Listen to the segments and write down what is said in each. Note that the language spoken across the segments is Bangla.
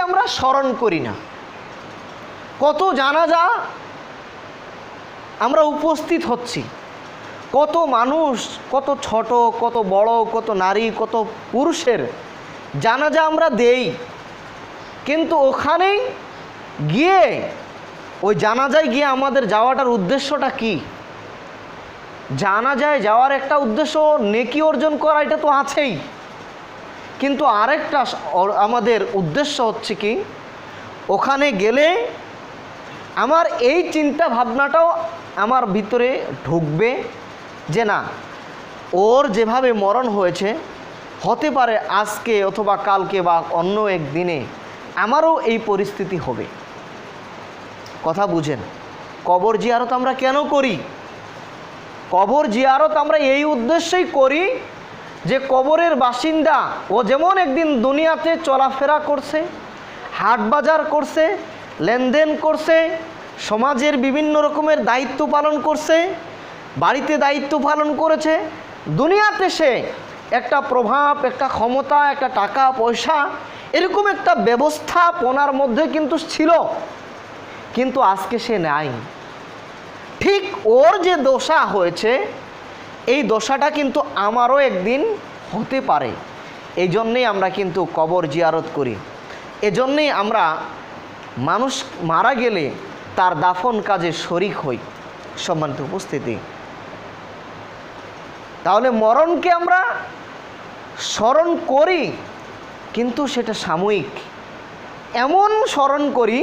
আমরা স্মরণ করি না। কত জানাজা আমরা উপস্থিত হচ্ছি, কত মানুষ, কত ছোট, কত বড়, কত নারী, কত পুরুষের জানাজা আমরা দেই, কিন্তু ওখানেই গিয়ে ওই জানাজায় গিয়ে আমাদের যাওয়াটার উদ্দেশ্যটা কি? জানাজায় যাওয়ার একটা উদ্দেশ্য নেকি অর্জন করা, এটা তো আছেই, কিন্তু আরেকটা আমাদের উদ্দেশ্য হচ্ছে কি, ওখানে গেলে আমার এই চিন্তা ভাবনাটাও আমার ভিতরে ঢুকবে যে না, ওর যেভাবে মরণ হয়েছে, হতে পারে আজকে অথবা কালকে বা অন্য একদিনে আমারও এই পরিস্থিতি হবে। কথা বুঝেন? কবর জিয়ারত আমরা কেন করি? কবর জিয়ারত আমরা এই উদ্দেশ্যেই করি যে কবরের বাসিন্দা ও যেমন একদিন দুনিয়াতে চলাফেরা করছে, হাট বাজার করছে, লেনদেন করছে, সমাজের বিভিন্ন রকমের দায়িত্ব পালন করছে, বাড়িতে দায়িত্ব পালন করেছে, দুনিয়াতে সে একটা প্রভাব, একটা ক্ষমতা, একটা টাকা পয়সা, এরকম একটা ব্যবস্থাপনার মধ্যে কিন্তু ছিল, কিন্তু আজকে সে নাই। ঠিক ওর যে দশা হয়েছে, এই দশাটা কিন্তু আমারও একদিন হতে পারে। এই জন্যেই আমরা কিন্তু কবর জিয়ারত করি। এজন্যেই আমরা মানুষ মারা গেলে তার দাফন কাজে শরিক হই। সম্মানিত উপস্থিতি, তাহলে মরণকে আমরা স্মরণ করি, কিন্তু সেটা সাময়িক। এমন স্মরণ করি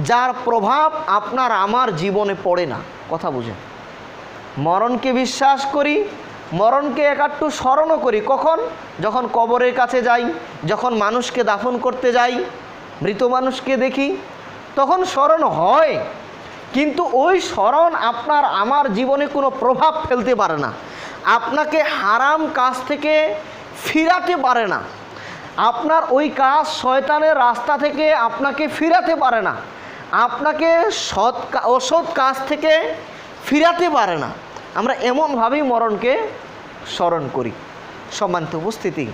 যার প্রভাব আপনার আমার জীবনে পড়ে না। কথা বুঝেন? মরণকে বিশ্বাস করি, মরণকে একটু স্মরণও করি। কখন? যখন কবরের কাছে যাই, যখন মানুষকে দাফন করতে যাই, মৃত মানুষকে দেখি, তখন স্মরণ হয়, কিন্তু ওই স্মরণ আপনার আমার জীবনে কোনো প্রভাব ফেলতে পারে না, আপনাকে হারাম কাজ থেকে ফিরাতে পারে না, আপনার ওই কাজ শয়তানের রাস্তা থেকে আপনাকে ফিরাতে পারে না, আপনাকে অসৎ কাজ থেকে ফিরাতে পারে না। আমরা এমনভাবেই মরণকে স্মরণ করি। সম্মানিত উপস্থিতি,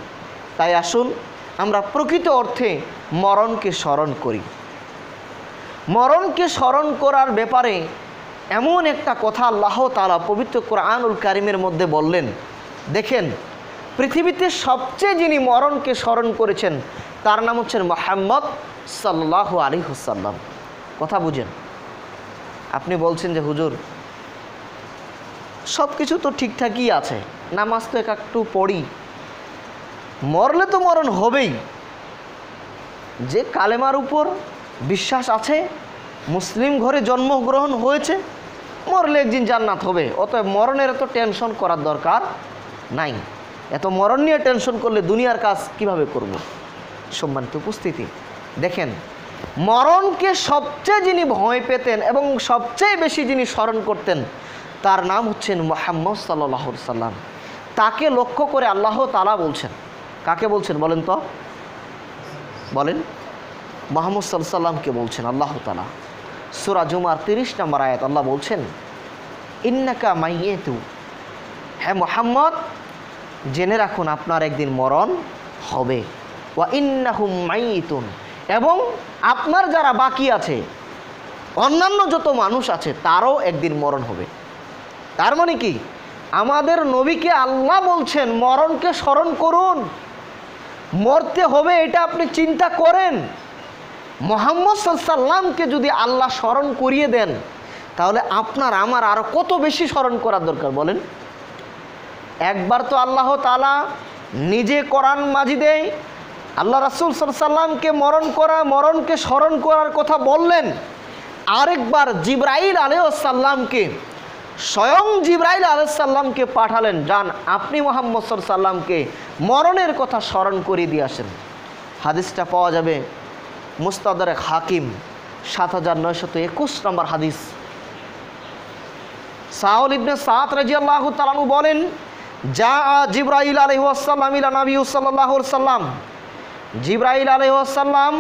তাই আসুন আমরা প্রকৃত অর্থে মরণকে স্মরণ করি। মরণকে স্মরণ করার ব্যাপারে এমন একটা কথা আল্লাহ তাআলা পবিত্র কোরআনুল কারীমের মধ্যে বললেন। দেখেন, পৃথিবীতে সবচেয়ে যিনি মরণকে স্মরণ করেছেন তার নাম হচ্ছেন মুহাম্মদ সাল্লাল্লাহু আলাইহি ওয়াসাল্লাম। কথা বুঝেন? আপনি বলছেন যে হুজুর সব কিছু তো ঠিকঠাকই আছে, নামাজ তো একটু পড়ি, মরলে তো মরণ হবেই। যে কালেমার উপর বিশ্বাস আছে, মুসলিম ঘরে জন্মগ্রহণ হয়েছে, মরলে একদিন জান্নাত হবে, অতএব মরণের এত টেনশন করার দরকার নাই। এত মরণ নিয়ে টেনশন করলে দুনিয়ার কাজ কিভাবে করব? সম্মানিত উপস্থিতি, দেখেন, মরণকে সবচেয়ে যিনি ভয় পেতেন এবং সবচেয়ে বেশি যিনি স্মরণ করতেন তার নাম হচ্ছেন মুহাম্মদ সাল্লাল্লাহু আলাইহি সাল্লাম। তাকে লক্ষ্য করে আল্লাহ তাআলা বলছেন। কাকে বলছেন বলেন তো? বলেন। মুহাম্মদ সাল্লাল্লাহু আলাইহি সাল্লামকে বলছেন আল্লাহ তাআলা। সূরা জুমার 30 নম্বর আয়াত আল্লাহ বলছেন, ইন্নাকা মাইয়িতু, হে মুহাম্মদ জেনে রাখুন আপনার একদিন মরণ হবে, ওয়া ইন্নাহুম মাইয়িতুন, এবং আপনার যারা বাকি আছে, অন্যান্য যত মানুষ আছে তারও একদিন মরণ হবে। তার মানে কি? আমাদের নবীকে আল্লাহ বলছেন মরণকে স্মরণ করুন, মরতে হবে এটা আপনি চিন্তা করেন। মুহাম্মদ সাল্লাল্লাহু আলাইহি সাল্লামকে যদি আল্লাহ স্মরণ করিয়ে দেন, তাহলে আপনার আমার আরও কত বেশি স্মরণ করার দরকার বলেন। একবার তো আল্লাহ তাআলা নিজে কোরআন মাজিদে আল্লাহ রাসূল সাল্লাল্লাহু আলাইহি সাল্লামকে মরণকে স্মরণ করার কথা বললেন। আরেকবার জিবরাইল আলাইহিস সালামকে, স্বয়ং জিবরাইল আলাইহিস সালামকে পাঠালেন, যান আপনি মুহাম্মদ সাল্লাল্লাহু আলাইহি সাল্লামকে মরণের কথা স্মরণ করে দিয়ে আসেন। হাদিসটা পাওয়া যাবে মুস্তাদরাক হাকিম 7921 নম্বর হাদিস। সাউল ইবনে সাদ রাদিয়াল্লাহু তাআলা আনহু বলেন, যা জিবরাইল আলাইহিস সালাম ইলা নবী সাল্লাল্লাহু আলাইহি সাল্লাম, জিবরাইল আলাইহিস সালাম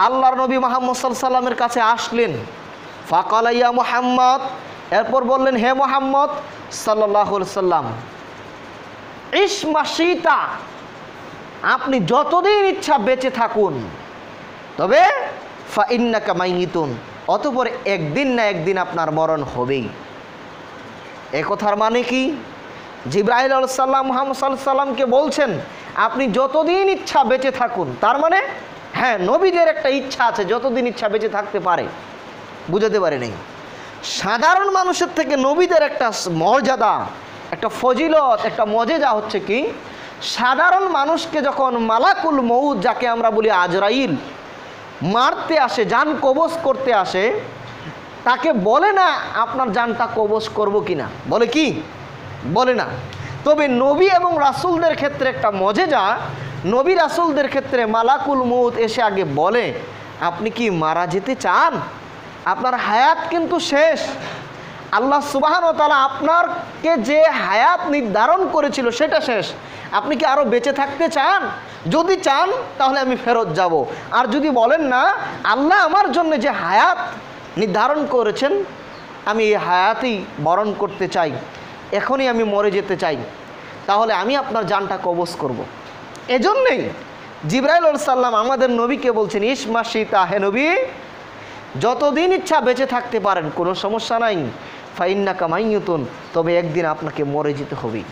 আল্লাহর নবী মুহাম্মদ সাল্লাল্লাহু আলাইহি সাল্লামের কাছে আসলেন। ফাকালা ইয়া মুহাম্মদ, এরপর বললেন হে মুহাম্মদ সাল্লাল্লাহু আলাইহি সাল্লাম, ইসমাশিতা, আপনি যতদিন ইচ্ছা বেঁচে থাকুন, তবে ফাইন্নাকা মাইয়িতুন, অতঃপর একদিন না একদিন আপনার মরণ হবেই। এ কথার মানে কি? জিবরাইল আলাইহিস সালাম মুহাম্মদ সাল্লাল্লাহু আলাইহি সাল্লামকে বলছেন আপনি যতদিন ইচ্ছা বেঁচে থাকুন। তার মানে হ্যাঁ, নবীদের একটা ইচ্ছা আছে যতদিন ইচ্ছা বেঁচে থাকতে পারে। বুঝাতে পারে নেই। সাধারণ মানুষের থেকে নবীদের একটা মর্যাদা, একটা ফজিলত, একটা মজেজা হচ্ছে কি, সাধারণ মানুষকে যখন মালাকুল মউত, যাকে আমরা বলি আজরাইল, মারতে আসে, জান কবজ করতে আসে, তাকে বলে না আপনার জানটা কবজ করব কিনা, বলে কি? বলে না। তবে নবী এবং রাসূলদের ক্ষেত্রে একটা মজেজা, নবী রাসূলদের ক্ষেত্রে মালাকুল মউত এসে আগে বলে আপনি কি মারা যেতে চান? আপনার হায়াত কিন্তু শেষ। আল্লাহ সুবহানাহু ওয়া তাআলা আপনাকে যে হায়াত নির্ধারণ করেছিল সেটা শেষ। আপনি কি আরও বেঁচে থাকতে চান? যদি চান তাহলে আমি ফেরত যাব। আর যদি বলেন না, আল্লাহ আমার জন্য যে হায়াত নির্ধারণ করেছেন আমি এই হায়াতই বরণ করতে চাই, এখনই আমি মরে যেতে চাই, তাহলে আমি আপনার জানটা কবজ করব। এজন্যই জিবরাইল আলাইহিস সালাম আমাদের নবীকে বলছেন ইসমা শীতা, হে নবী যতদিন ইচ্ছা বেঁচে থাকতে পারেন, কোনো সমস্যা নাই। ফাইন্নাকা মাইয়িতুন, তবে একদিন আপনাকে মরে যেতে হবেই।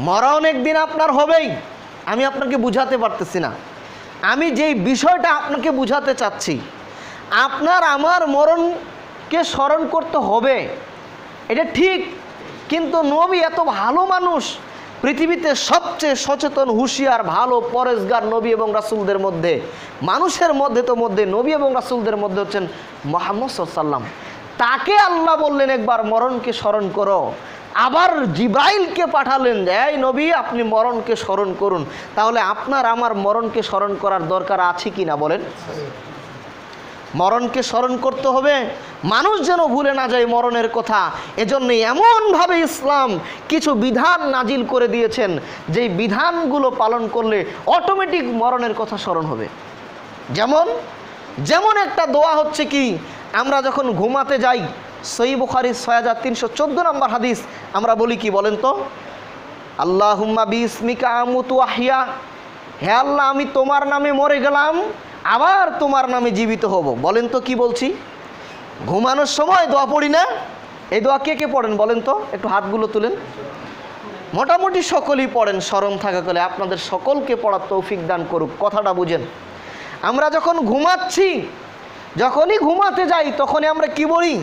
মরণ একদিন আপনার হবেই। আমি আপনাকে বুঝাতে পারতেছি না। আমি যেই বিষয়টা আপনাকে বুঝাতে চাচ্ছি, আপনার আমার মরণকে স্মরণ করতে হবে, এটা ঠিক। কিন্তু নবী এত ভালো মানুষ, পৃথিবীতে সবচেয়ে সচেতন, হুঁশিয়ার, ভালো, পরেজগার নবী এবং রাসূলদের মধ্যে, মানুষের মধ্যে তো মধ্যে নবী এবং রাসূলদের মধ্যে হচ্ছেন মুহাম্মদ সাল্লাল্লাহু আলাইহি ওয়াসাল্লাম। তাকে আল্লাহ বললেন একবার মরণকে স্মরণ করো, আবার জিবরাইলকে পাঠালেন এই নবী আপনি মরণকে স্মরণ করুন। তাহলে আপনার আমার মরণকে স্মরণ করার দরকার আছে কি না বলেন? মরণকে স্মরণ করতে হবে, মানুষ যেন ভুলে না যায় মরণের কথা। এজন্য এমনভাবে ইসলাম কিছু বিধান নাজিল করে দিয়েছেন, যেই বিধানগুলো পালন করলে অটোমেটিক মরণের কথা স্মরণ হবে। যেমন একটা দোয়া হচ্ছে কি, আমরা যখন ঘুমাতে যাই, সহিহ বুখারী 6314 নম্বর হাদিস, আমরা বলি কি বলেন তো? আল্লাহুম্মা বিইসমিকা আমুতু আহইয়া, হে আল্লাহ আমি তোমার নামে মরে গেলাম, আবার তোমার নামে জীবিত হব। বলেন তো কি বলছি? ঘুমানোর সময় দোয়া পড়ি না? এই দোয়া কে কে পড়েন বলেন তো? একটু হাতগুলো তুলেন। মোটামুটি সকলেই পড়েন, শরম থাকা করে। আপনাদের সকলকে পড়ার তৌফিক দান করুক। কথাটা বুঝেন। আমরা যখন ঘুমাচ্ছি, যখনই ঘুমাতে যাই, তখনই আমরা কি বলি?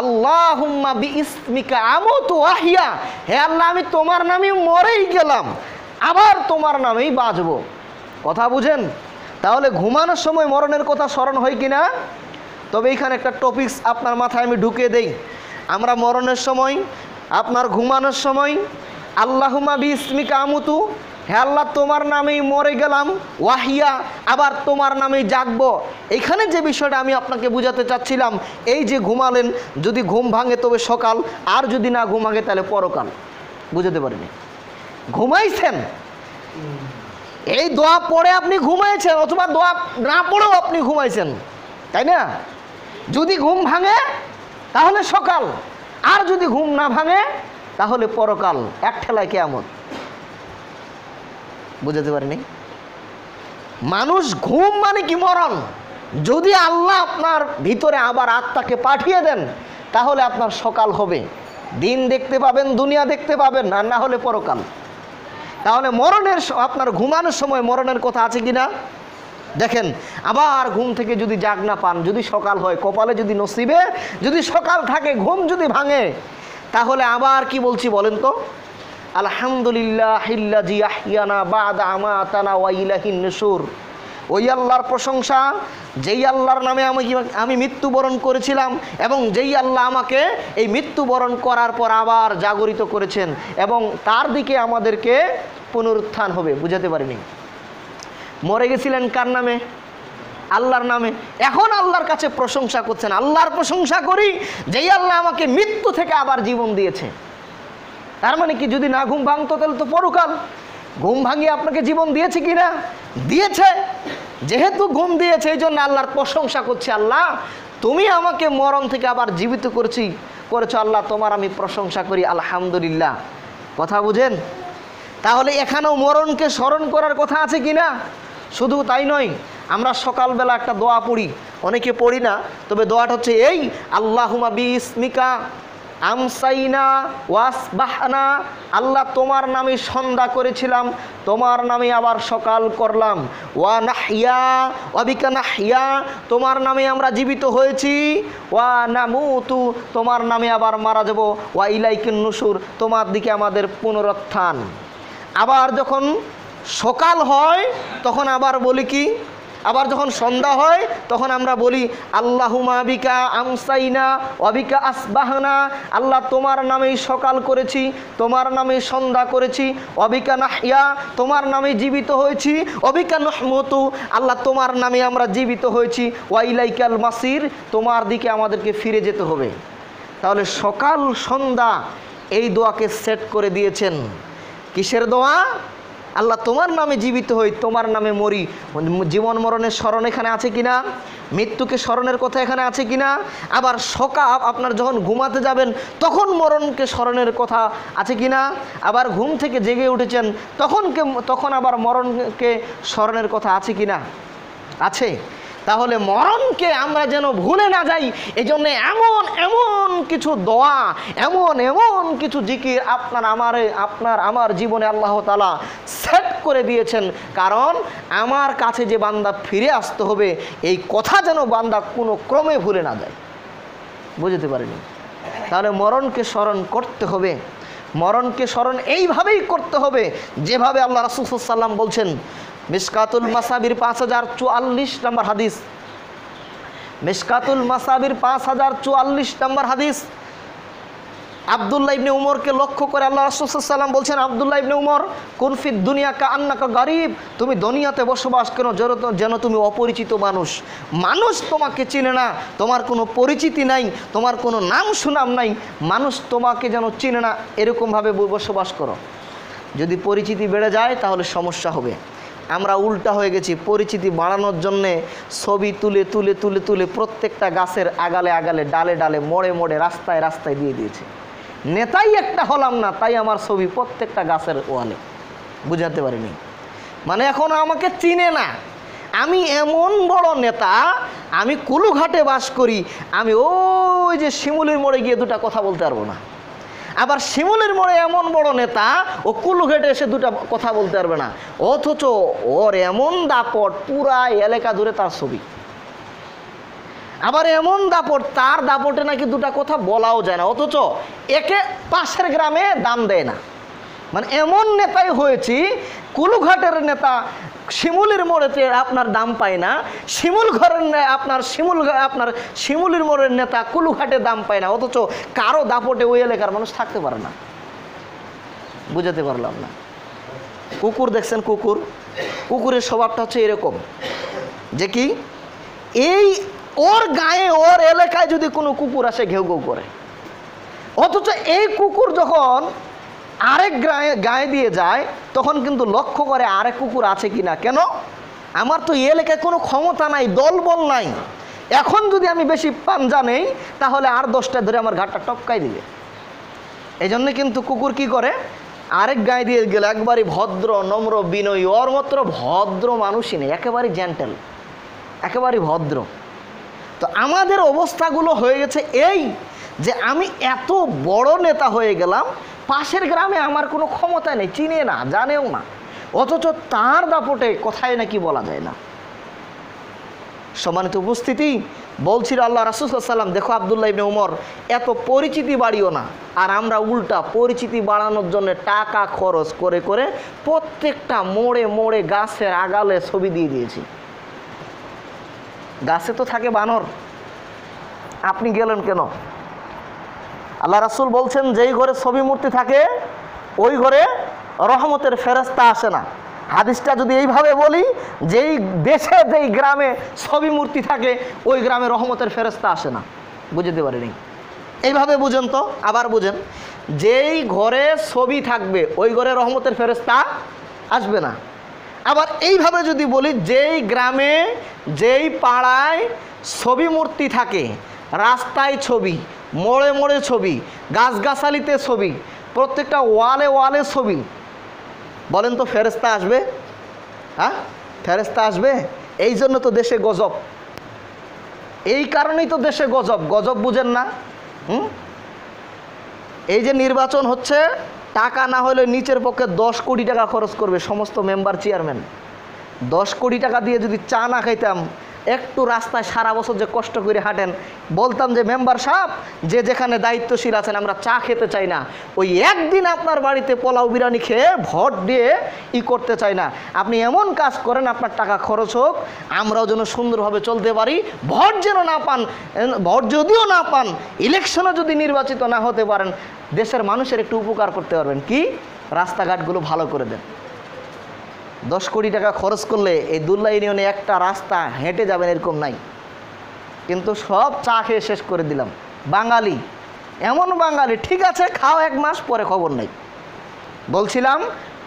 আল্লাহুম্মা বিইসমিকা আমুতু আহইয়া, হে আল্লাহ আমি তোমার নামে মরেই গেলাম, আবার তোমার নামেই বাঁচব। কথা বুঝেন? তাহলে ঘুমানোর সময় মরণের কথা স্মরণ হয় কিনা? তবে এইখানে একটা টপিকস আপনার মাথায় আমি ঢুকিয়ে দেই। আমরা মরণের সময়, আপনার ঘুমানোর সময় আল্লাহুম্মা বিইসমিকা আমুতু, হে আল্লাহ তোমার নামেই মরে গেলাম, ওয়াহিয়া আবার তোমার নামেই জাগবো। এইখানে যে বিষয়টা আমি আপনাকে বুঝাতে চাচ্ছিলাম, এই যে ঘুমালেন, যদি ঘুম ভাঙে তবে সকাল, আর যদি না ঘুম ভাঙে তাহলে পরকাল। বুঝাতে পারিনি? ঘুমাইছেন, এই দোয়া পড়ে আপনি ঘুমাইছেন, অথবা দোয়া না পড়েও আপনি ঘুমাইছেন, তাই না? যদি ঘুম ভাঙে তাহলে সকাল, আর যদি ঘুম না ভাঙে তাহলে পরকাল। এক ঠেলায় কিয়ামত। বুঝাতে পারিনি? মানুষ ঘুম মানে কি মরণ। যদি আল্লাহ আপনার ভিতরে আবার আত্মাকে পাঠিয়ে দেন তাহলে আপনার সকাল হবে, দিন দেখতে পাবেন, দুনিয়া দেখতে পাবেন, আর না হলে পরকাল। তাহলে মরণের, আপনার ঘুমানোর সময় মরণের কথা আছে কিনা দেখেন। আবার ঘুম থেকে যদি জাগ না পান, যদি সকাল হয়, কপালে যদি নসিবে যদি সকাল থাকে, ঘুম যদি ভাঙে, তাহলে আবার কি বলছি বলেন তো? আলহামদুলিল্লাহিল্লাযী আহইয়ানা বা'দা আমাতানা ওয়া ইলাইহিন নুশুর। ওই আল্লাহর প্রশংসা, যেই আল্লাহর নামে আমি মৃত্যুবরণ করেছিলাম, এবং যেই আল্লাহ আমাকে এই মৃত্যুবরণ করার পর আবার জাগরিত করেছেন, এবং তার দিকে আমাদেরকে পুনরুত্থান হবে। বুঝাতে পারিনি? মরে গেছিলেন কার নামে? আল্লাহর নামে। এখন আল্লাহর কাছে প্রশংসা করছেন, আল্লাহর প্রশংসা করি যেই আল্লাহ আমাকে মৃত্যু থেকে আবার জীবন দিয়েছে। তার মানে কি, যদি না ঘুম ভাঙতো তাহলে তো পরকাল। ঘুম ভাঙিয়ে আপনাকে জীবন দিয়েছে কি না? দিয়েছে। যেহেতু ঘুম দিয়েছে, এই জন্য আল্লাহর প্রশংসা করছে, আল্লাহ তুমি আমাকে মরণ থেকে আবার জীবিত করেছো, আল্লাহ তোমার আমি প্রশংসা করি, আলহামদুলিল্লাহ। কথা বুঝেন? তাহলে এখানেও মরণকে স্মরণ করার কথা আছে কিনা? শুধু তাই নয়, আমরা সকালবেলা একটা দোয়া পড়ি, অনেকে পড়ি না, তবে দোয়াটা হচ্ছে এই, আল্লাহুম্মা বিইসমিকা আমসাইনা ওয়াসবাহনা, আল্লাহ তোমার নামে সন্ধ্যা করেছিলাম, তোমার নামে আবার সকাল করলাম, ওয়া নাহইয়া ওয়া বিকা নাহইয়া, তোমার নামে আমরা জীবিত হয়েছি, ওয়া নামুতু, তোমার নামে আবার মারা যাব, ওয়া ইলাইকুন নুশুর, তোমার দিকে আমাদের পুনরুত্থান। আবার যখন সকাল হয় তখন আবার বলি কি, আবার যখন সন্ধ্যা হয় তখন আমরা বলি আল্লাহুম্মা বিকা আমসাইনা ওয়া বিকা আসবাহনা, আল্লাহ তোমার নামেই সকাল করেছি, তোমার নামে সন্ধ্যা করেছি, ওয়া বিকা নাহইয়া, তোমার নামে জীবিত হয়েছি, ওয়া বিকা নুহমুতু, আল্লাহ তোমার নামে আমরা জীবিত হয়েছি, ওয়া ইলাইকাল মাসির, তোমার দিকে আমাদেরকে ফিরে যেতে হবে। তাহলে সকাল সন্ধ্যা এই দোয়াকে সেট করে দিয়েছেন। কিসের দোয়া? আল্লাহ তোমার নামে জীবিত হই, তোমার নামে মরি। জীবন মরণের স্মরণ এখানে আছে কিনা? মৃত্যুকে স্মরণের কথা এখানে আছে কিনা? আবার সকাল আপনার যখন ঘুমাতে যাবেন তখন মরণকে স্মরণের কথা আছে কিনা? আবার ঘুম থেকে জেগে উঠেছেন তখন আবার মরণকে স্মরণের কথা আছে কিনা? আছে। তাহলে মরণকে আমরা যেন ভুলে না যাই, এই জন্য এমন এমন কিছু দোয়া, এমন এমন কিছু জিকির আমার জীবনে আল্লাহ তাআলা সেট করে দিয়েছেন। কারণ আমার কাছে যে বান্দা ফিরে আসতে হবে, এই কথা যেন বান্দা কোনো ক্রমে ভুলে না যায়। বুঝতে পারেনি? তাহলে মরণকে স্মরণ করতে হবে। মরণকে স্মরণ এইভাবেই করতে হবে যেভাবে আল্লাহ রাসূল সাল্লাল্লাহু আলাইহি ওয়াসাল্লাম বলছেন। মিশকাতুল মাসাবির 5044 নম্বর হাদিস, মিশকাতুল মাসাবির 5044 নম্বর হাদিস। আব্দুল্লাহ ইবনে উমরকে লক্ষ্য করে আল্লাহ রাসূল সাল্লাল্লাহু আলাইহি ওয়াসাল্লাম বলছেন, আব্দুল্লাহ ইবনে উমর, কুন ফিদ দুনিয়া কাআন্নাকা গারিব, তুমি দুনিয়াতে বসবাস করো যেন তুমি অপরিচিত মানুষ। মানুষ তোমাকে চিনে না, তোমার কোনো পরিচিতি নাই, তোমার কোনো নাম সুনাম নাই, মানুষ তোমাকে যেন চিনে না, এরকমভাবে বসবাস করো। যদি পরিচিতি বেড়ে যায় তাহলে সমস্যা হবে। আমরা উল্টা হয়ে গেছি, পরিচিতি বাড়ানোর জন্যে ছবি তুলে তুলে তুলে তুলে প্রত্যেকটা গাছের আগালে আগালে, ডালে ডালে, মোড়ে মোড়ে, রাস্তায় রাস্তায় দিয়ে দিয়েছে। নেতাই একটা হলাম না, তাই আমার ছবি প্রত্যেকটা গাছের ওয়ালে। বুঝাতে পারিনি? মানে এখন আমাকে চিনে না, আমি এমন বড় নেতা, আমি কুলুঘাটে বাস করি, আমি ওই যে শিমুলির মোড়ে গিয়ে দুটা কথা বলতে পারবো না। আবার শিমুলের মোড়ে এমন বড় নেতা, ও কুলুঘাটে এসে দুটা কথা বলতে পারবে না, অথচ ওর এমন দাপট, পুরা এলাকা ধরে তার ছবি। আবার এমন দাপট, তার দাপটে নাকি দুটা কথা বলাও যায় না, অথচ একে পাশের গ্রামে দাম দেয় না। মানে এমন নেতাই হয়েছি, কুলুঘাটের নেতা শিমুলের মোড়েতে আপনার দাম পায় না, শিমুলের মোড়ের নেতা কুলুঘাটে দাম পায় না, অথচ কারো দাপটে ওই এলাকার মানুষ থাকতে পারে না। বুঝাতে পারলাম না? কুকুর দেখছেন, কুকুরের স্বভাবটা হচ্ছে এরকম যে কি, এই ওর গায়ে, ওর এলাকায় যদি কোনো কুকুর আসে ঘেউ ঘেউ করে, অথচ এই কুকুর যখন আরেক গায়ে দিয়ে যায় তখন কিন্তু লক্ষ্য করে আরেক কুকুর আছে কিনা। কেন? আমার তো এই এলাকায় কোনো ক্ষমতা নাই, দলবল নাই, এখন যদি আমি বেশি পাঞ্জা নেই তাহলে আর 10টা ধরে আমার ঘাটটা টপকাই দিবে। এই জন্য কিন্তু কুকুর কি করে, আরেক গায়ে দিয়ে গেলে একবারই ভদ্র, নম্র, বিনয়ী, ওর মাত্র ভদ্র মানুষই নেই, একেবারে জেন্টেল, একেবারে ভদ্র। তো আমাদের অবস্থাগুলো হয়ে গেছে এই যে আমি এত বড় নেতা হয়ে গেলাম, পাশের গ্রামে আমার কোনো ক্ষমতা নেই, চিনে না, জানেও না, অথচ তার দাপটে কথায় নাকি বলা যায় না। সম্মানিত উপস্থিতি, বলছিল আল্লাহ রাসূল সাল্লাল্লাহু আলাইহি ওয়াসাল্লাম, দেখো আব্দুল্লাহ ইবনে উমর, এত পরিচিতি বাড়িও না। আর আমরা উল্টা পরিচিতি বাড়ানোর জন্য টাকা খরচ করে করে প্রত্যেকটা মোড়ে মোড়ে, গাছের আগালে ছবি দিয়ে দিয়েছি। গাছে তো থাকে বানর, আপনি গেলেন কেন? আল্লাহ রাসূল বলছেন, যেই ঘরে ছবি মূর্তি থাকে ওই ঘরে রহমতের ফেরেশতা আসে না। হাদিসটা যদি এইভাবে বলি, যেই দেশে, যেই গ্রামে ছবি মূর্তি থাকে ওই গ্রামে রহমতের ফেরেশতা আসে না। বুঝতে পারিনি? এইভাবে বুঝেন তো, আবার বুঝেন, যেই ঘরে ছবি থাকবে ওই ঘরে রহমতের ফেরেশতা আসবে না। আবার এইভাবে যদি বলি, যেই গ্রামে, যেই পাড়ায় ছবি মূর্তি থাকে, রাস্তায় ছবি, মোড়ে মোড়ে ছবি, গাছগাছালিতে ছবি, প্রত্যেকটা ওয়ালে ওয়ালে ছবি, বলেন তো ফেরেশতা আসবে? হ্যাঁ, ফেরেশতা আসবে? এই জন্য তো দেশে গজব, এই কারণেই তো দেশে গজব। গজব বুঝেন না? এই যে নির্বাচন হচ্ছে, টাকা না হলে নিচের পক্ষে 10 কোটি টাকা খরচ করবে সমস্ত মেম্বার চেয়ারম্যান। 10 কোটি টাকা দিয়ে যদি চা না খাইতাম, একটু রাস্তায় সারা বছর যে কষ্ট করে হাঁটেন, বলতাম যে মেম্বার সাহেব, যে যেখানে দায়িত্বশীল আছেন আমরা চা খেতে চাই না, ওই একদিন আপনার বাড়িতে পোলাও বিরিয়ানি খেয়ে ভোট দিয়ে করতে চাই না, আপনি এমন কাজ করেন আপনার টাকা খরচ হোক, আমরাও যেন সুন্দরভাবে চলতে পারি, ভোট যেন না পান, ভোট যদিও না পান, ইলেকশনে যদি নির্বাচিত না হতে পারেন, দেশের মানুষের একটু উপকার করতে পারবেন, কি রাস্তাঘাটগুলো ভালো করে দেন। 10 কোটি টাকা খরচ করলে এই দুল্লা ইউনিয়নে একটা রাস্তা হেঁটে যাবেন এরকম নাই, কিন্তু সব চা খেয়ে শেষ করে দিলাম। বাঙালি, এমন বাঙালি, ঠিক আছে খাও 1 মাস পরে খবর নেই। বলছিলাম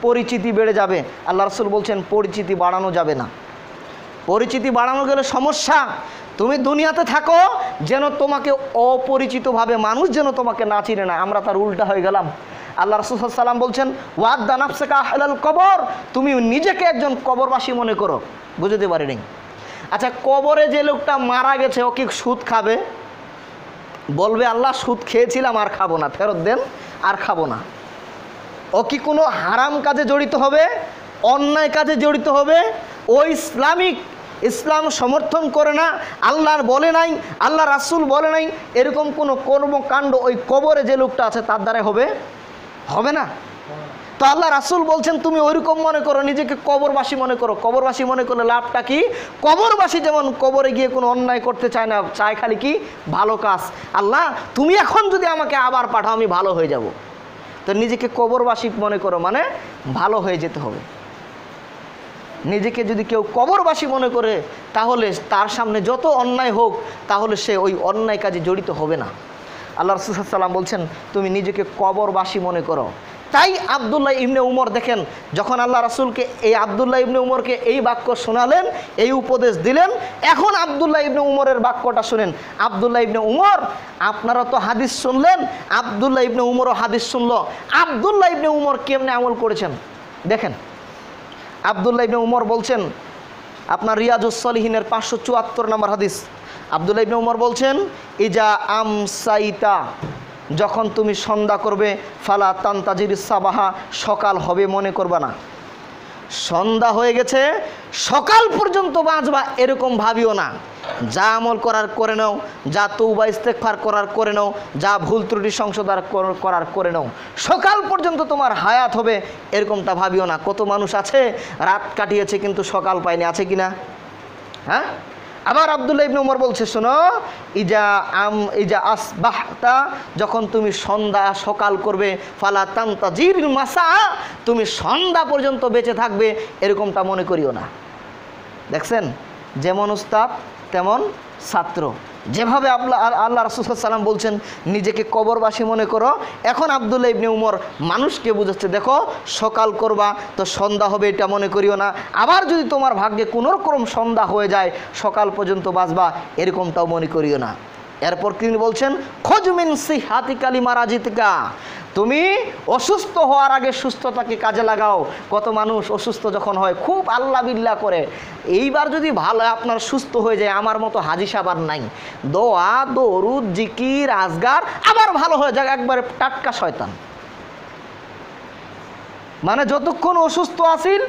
পরিচিতি বেড়ে যাবে, আল্লাহ রাসূল বলছেন পরিচিতি বাড়ানো যাবে না। পরিচিতি বাড়ানো গেলে সমস্যা। তুমি দুনিয়াতে থাকো যেন তোমাকে অপরিচিতভাবে মানুষ যেন তোমাকে না চিনে না, আমরা তার উল্টা হয়ে গেলাম। আল্লাহ রাসূল সাল্লাল্লাহু আলাইহি ওয়াসাল্লাম বলছেন ওয়াদা নাফসাকা আহলাল কবর, তুমি নিজেকে একজন কবরবাসী মনে করো। বুঝতে পারিনি? আচ্ছা, কবরে যে লোকটা মারা গেছে ও কি সুদ খাবে? বলবে আল্লাহ সুদ খেয়েছিলাম আর খাবো না, ফেরত দেন, আর খাবো না। ও কি কোনো হারাম কাজে জড়িত হবে? অন্যায় কাজে জড়িত হবে? ও ইসলাম সমর্থন করে না, আল্লাহর বলে নাই, আল্লাহ রাসূল বলে নাই, এরকম কোনো কর্মকাণ্ড ওই কবরে যে লোকটা আছে তার দ্বারা হবে? হবে না। তো আল্লাহ রাসূল বলছেন তুমি ওইরকম মনে করো, নিজেকে কবরবাসী মনে করো। কবরবাসী মনে করলে লাভটা কি? কবরবাসী যেমন কবরে গিয়ে কোনো অন্যায় করতে চায় না, চায় খালি কি ভালো কাজ। আল্লাহ তুমি এখন যদি আমাকে আবার পাঠাও আমি ভালো হয়ে যাব। তো নিজেকে কবরবাসী মনে করো মানে ভালো হয়ে যেতে হবে। নিজেকে যদি কেউ কবরবাসী মনে করে তাহলে তার সামনে যত অন্যায় হোক তাহলে সে ওই অন্যায় কাজে জড়িত হবে না। আল্লাহ রাসূল সাল্লাল্লাহু আলাইহি ওয়াসাল্লাম বলছেন তুমি নিজেকে কবরবাসী মনে করো। তাই আব্দুল্লাহ ইবনে উমর দেখেন, যখন আল্লাহ রাসূলকে এই আব্দুল্লাহ ইবনে উমরকে এই বাক্য শোনালেন, এই উপদেশ দিলেন, এখন আব্দুল্লাহ ইবনে উমরের বাক্যটা শুনেন। আব্দুল্লাহ ইবনে উমর, আপনারা তো হাদিস শুনলেন, আব্দুল্লাহ ইবনে উমরও হাদিস শুনলো। আব্দুল্লাহ ইবনে উমর কেমনে আমল করেছেন দেখেন। আব্দুল্লাহ ইবনে উমর বলছেন, আপনার রিয়াজুস সলিহিনের 574 নম্বর হাদিস, আব্দুল্লাহ ইবনে উমর বলছেন ইজা আমসাইতা, যখন তুমি সন্ধ্যা করবে, ফালা তান্তাজির সাবাহা, সকাল হবে মনে করবা না। সন্ধ্যা হয়ে গেছে সকাল পর্যন্ত বাঁচবা এরকম ভাবিও না। যা আমল করার করে নাও, যা তওবা ইস্তেগফার করার করে নাও, যা ভুল ত্রুটি সংশোধন করার করে নাও, সকাল পর্যন্ত তোমার হায়াত হবে এরকমটা ভাবিও না। কত মানুষ আছে রাত কাটিয়েছে কিন্তু সকাল পায়নি, আছে কি না? হ্যাঁ। আবার আব্দুল্লাহ ইবনে উমর বলছে শোনো, ইজা আসবাহতা, যখন তুমি সন্ধ্যা সকাল করবে, ফালা তান্তাজিরিল মাসা, তুমি সন্ধ্যা পর্যন্ত বেঁচে থাকবে এরকমটা মনে করিও না। দেখছেন, যেমন উস্তাদ তেমন ছাত্র। যেভাবে আল্লাহ রাসূল সাল্লাল্লাহু আলাইহি ওয়াসাল্লাম বলছেন নিজেকে কবরবাসী মনে করো, এখন আব্দুল্লাহ ইবনে উমর মানুষকে বুঝাচ্ছে দেখো সকাল করবা তো সন্ধ্যা হবে এটা মনে করিও না। আবার যদি তোমার ভাগ্যে কোনোরকম সন্ধ্যা হয়ে যায় সকাল পর্যন্ত বাঁচবা এরকমটাও মনে করিও না। এরপর তিনি বলছেন খোঁজ মিন সিহাতিকা লিমারাজিতিকা, তুমি অসুস্থ হওয়ার আগে সুস্থতাকে কাজে লাগাও। কত মানুষ অসুস্থ যখন হয় খুব আল্লাহ বিল্লাহ করে, এইবার যদি ভালো আপনার সুস্থ হয়ে যায়, আমার মতো হাজি সাহেব আর নাই, দোয়া দরুদ জিকির আজগার, আবার ভালো হয়ে যায়, একবারে টাটকা শয়তান। মানে যতক্ষণ অসুস্থ আছিল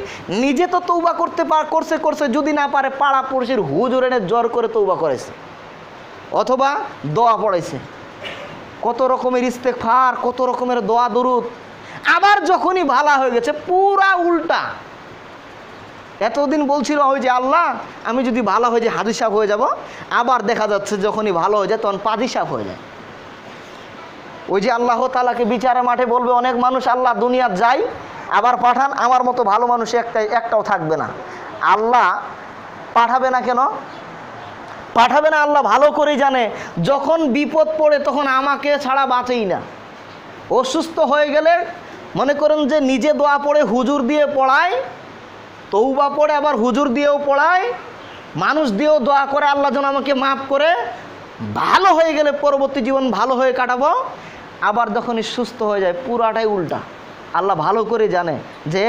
নিজে তো তৌবা করছে, যদি না পারে পাড়া পড়শির হুজুর এনে জ্বর করে তৌবা করেছে, অথবা দোয়া পড়াইছে, কত রকমের ইস্তেগফার, কত রকমের দোয়া দরুদ। আবার যখনই ভালো হয়ে গেছে পুরা উল্টা। এতদিন বলছিল ওই যে আল্লাহ আমি যদি ভালো হয়ে যায় হাজি সাহেব হয়ে যাব, আবার দেখা যাচ্ছে যখনই ভালো হয়ে যায় তখন পাজি সাহেব হয়ে যায়। ওই যে আল্লাহ তাআলাকে বিচারের মাঠে বলবে অনেক মানুষ আল্লাহ দুনিয়াত যাই আবার পাঠান, আমার মতো ভালো মানুষ একটাও থাকবে না। আল্লাহ পাঠাবে না কেন? পাঠাবে না আল্লাহ ভালো করেই জানে, যখন বিপদ পড়ে তখন আমাকে ছাড়া বাঁচেই না। অসুস্থ হয়ে গেলে মনে করেন যে নিজে দোয়া পড়ে হুজুর দিয়ে পড়ায়, তৌবা পড়ে আবার হুজুর দিয়েও পড়ায়, মানুষ দিয়েও দোয়া করে আল্লাহ যেন আমাকে মাফ করে, ভালো হয়ে গেলে পরবর্তী জীবন ভালো হয়ে কাটাবো। আবার যখনই সুস্থ হয়ে যায় পুরাটাই উল্টা। আল্লাহ ভালো করে জানে যে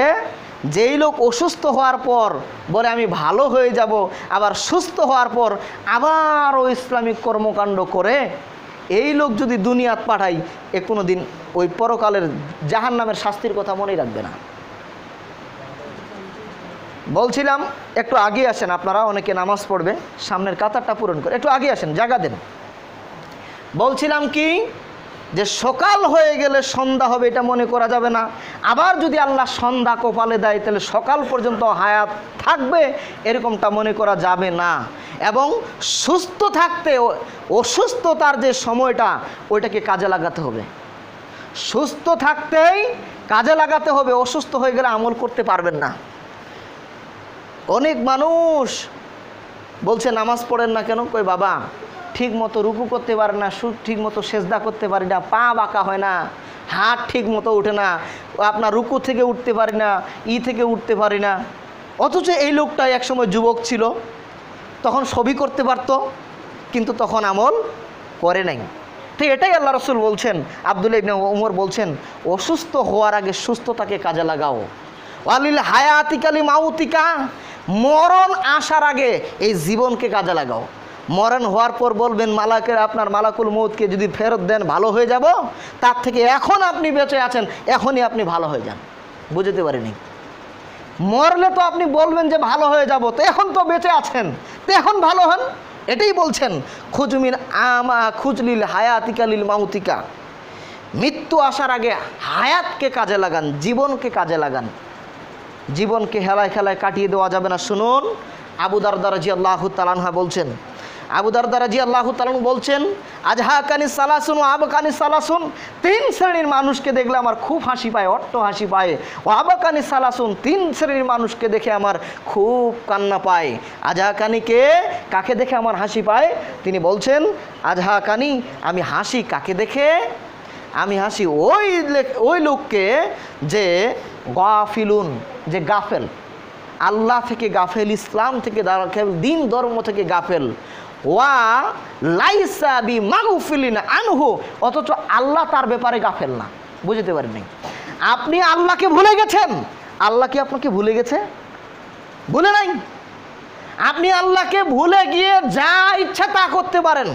যেই লোক অসুস্থ হওয়ার পর বলে আমি ভালো হয়ে যাব, আবার সুস্থ হওয়ার পর আবারও ইসলামিক কর্মকাণ্ড করে, এই লোক যদি দুনিয়াত পাঠাই এ কোনো দিন ওই পরকালের জাহান্নামের শাস্তির কথা মনেই রাখবে না। বলছিলাম একটু আগে আসেন, আপনারা অনেকে নামাজ পড়বে, সামনের কাতারটা পূরণ করে একটু আগে আসেন, জায়গা দেন। বলছিলাম কি যে সকাল হয়ে গেলে সন্ধ্যা হবে এটা মনে করা যাবে না। আবার যদি আল্লাহ সন্ধ্যা কপালে দেয় তাহলে সকাল পর্যন্ত হায়াত থাকবে এরকমটা মনে করা যাবে না। এবং সুস্থ থাকতে অসুস্থতার যে সময়টা ওইটাকে কাজে লাগাতে হবে। সুস্থ থাকতেই কাজে লাগাতে হবে, অসুস্থ হয়ে গেলে আমল করতে পারবেন না। অনেক মানুষ বলছে নামাজ পড়েন না কেন? কই বাবা ঠিক মতো রুকু করতে পারে না, ঠিক মতো সেজদা করতে পারি না, পা বাঁকা হয় না, হাত ঠিক মতো উঠে না, আপনার রুকু থেকে উঠতে পারি না, থেকে উঠতে পারি না। অথচ এই লোকটা একসময় যুবক ছিল, তখন সবই করতে পারত, কিন্তু তখন আমল করে নাই। তো এটাই আল্লাহ রসুল বলছেন, আব্দুল্লাহ ইবনে উমর বলছেন, অসুস্থ হওয়ার আগে সুস্থতাকে কাজে লাগাও। ওয়ালিল হায়াতিকালি মাউতিকা, মরণ আসার আগে এই জীবনকে কাজে লাগাও। মরণ হওয়ার পর বলবেন মালাকের, আপনার মালাকুল মউতকে যদি ফেরত দেন ভালো হয়ে যাব, তার থেকে এখন আপনি বেঁচে আছেন এখনই আপনি ভালো হয়ে যান। বুঝতে পারিনি? মরলে তো আপনি বলবেন যে ভালো হয়ে যাব, তো এখন তো বেঁচে আছেন, তো এখন ভালো হন। এটাই বলছেন খুজমিন খুজলিল হায়াতিকালিল মাউতিকা, মৃত্যু আসার আগে হায়াতকে কাজে লাগান, জীবনকে কাজে লাগান। জীবনকে হেলায় খেলায় কাটিয়ে দেওয়া যাবে না। শুনুন, আবু দারদা রাদিয়াল্লাহু তাআলা আনহু বলছেন, আবু দারদা রাদিয়াল্লাহু তাআলা বলছেন, আজহাকানি সালাসুন ও আবকানি সালাসুন, 3 শ্রেণীর মানুষকে দেখলে আমার খুব হাসি পায়, অট্ট হাসি পায়। ও আবকানি সালাসুন, 3 শ্রেণীর মানুষকে দেখে আমার খুব কান্না পায়। আজহাকানিকে, কাকে দেখে আমার হাসি পায়? তিনি বলছেন, আজহাকানি, আমি হাসি কাকে দেখে? আমি হাসি ওই লোককে যে গাফিলুন, যে গাফেল, আল্লাহ থেকে গাফেল, ইসলাম থেকে দিন ধর্ম থেকে গাফেল। ওয়া লাইসা বি মাগফিলিন আনহু, অথচ আল্লাহ তার ব্যাপারে গাফেল না। বুঝতে পারেননি? আপনি আল্লাহকে ভুলে গেছেন, আল্লাহ কি আপনাকে ভুলে গেছে? ভুলে নাই। আপনি আল্লাহকে ভুলে গিয়ে যা ইচ্ছা তা করতে পারেন।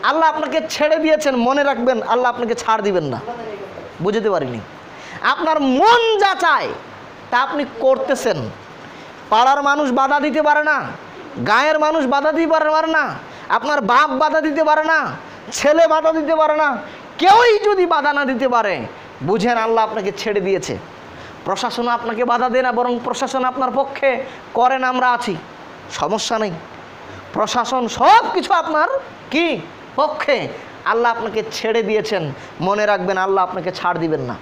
আল্লাহ আপনাকে ছেড়ে দিয়েছেন, মনে রাখবেন আল্লাহ আপনাকে ছাড় দিবেন না। বুঝতে পারিনি? আপনার মন যা চায় তা আপনি করতেছেন। পাড়ার মানুষ বাধা দিতে পারে না, গায়ের মানুষ বাধা দিতে পারে না, আপনার বাপ বাধা দিতে পারে না, ছেলে বাধা দিতে পারে না, কেউই যদি বাধা না দিতে পারে, বুঝেন আল্লাহ আপনাকে ছেড়ে দিয়েছে। প্রশাসন আপনাকে বাধা দেয় না, বরং প্রশাসন আপনার পক্ষে করেন, আমরা আছি, সমস্যা নেই। প্রশাসন সব কিছু আপনার কি পক্ষে। আল্লাহ আপনাকে ছেড়ে দিয়েছেন, মনে রাখবেন আল্লাহ আপনাকে ছাড় দিবেন না।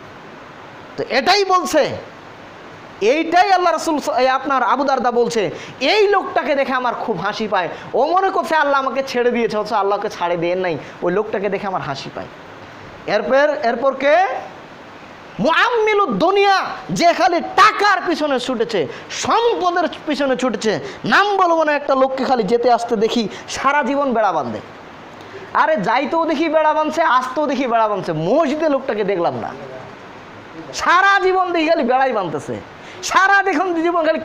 তো এটাই বলছে, এইটাই আল্লাহ রাসূল আপনার আবু দারদা বলছে, এই লোকটাকে দেখে আমার খুব হাসি পায়। ও মনে করছে আল্লাহ আমাকে ছেড়ে দিয়েছে, অথচ আল্লাহকে ছাড়ে দেন নাই। ওই লোকটাকে দেখে আমার হাসি পায়। এরপর কে? মুআম্মিলুদ দুনিয়া, যে খালি টাকার পিছনে ছুটেছে, সম্পদের পিছনে ছুটেছে। নাম বলবো না, একটা লোককে খালি যেতে আসতে দেখি সারা জীবন বেড়া বাঁধে। আরে যাইতেও দেখি বেড়া বাঁধছে, আসতেও দেখি বেড়া বাঁধছে। মসজিদে লোকটাকে দেখলাম না, সারা জীবন দেখি খালি বেড়াই বাঁধতেছে, সারা দেখুন জীবন খালি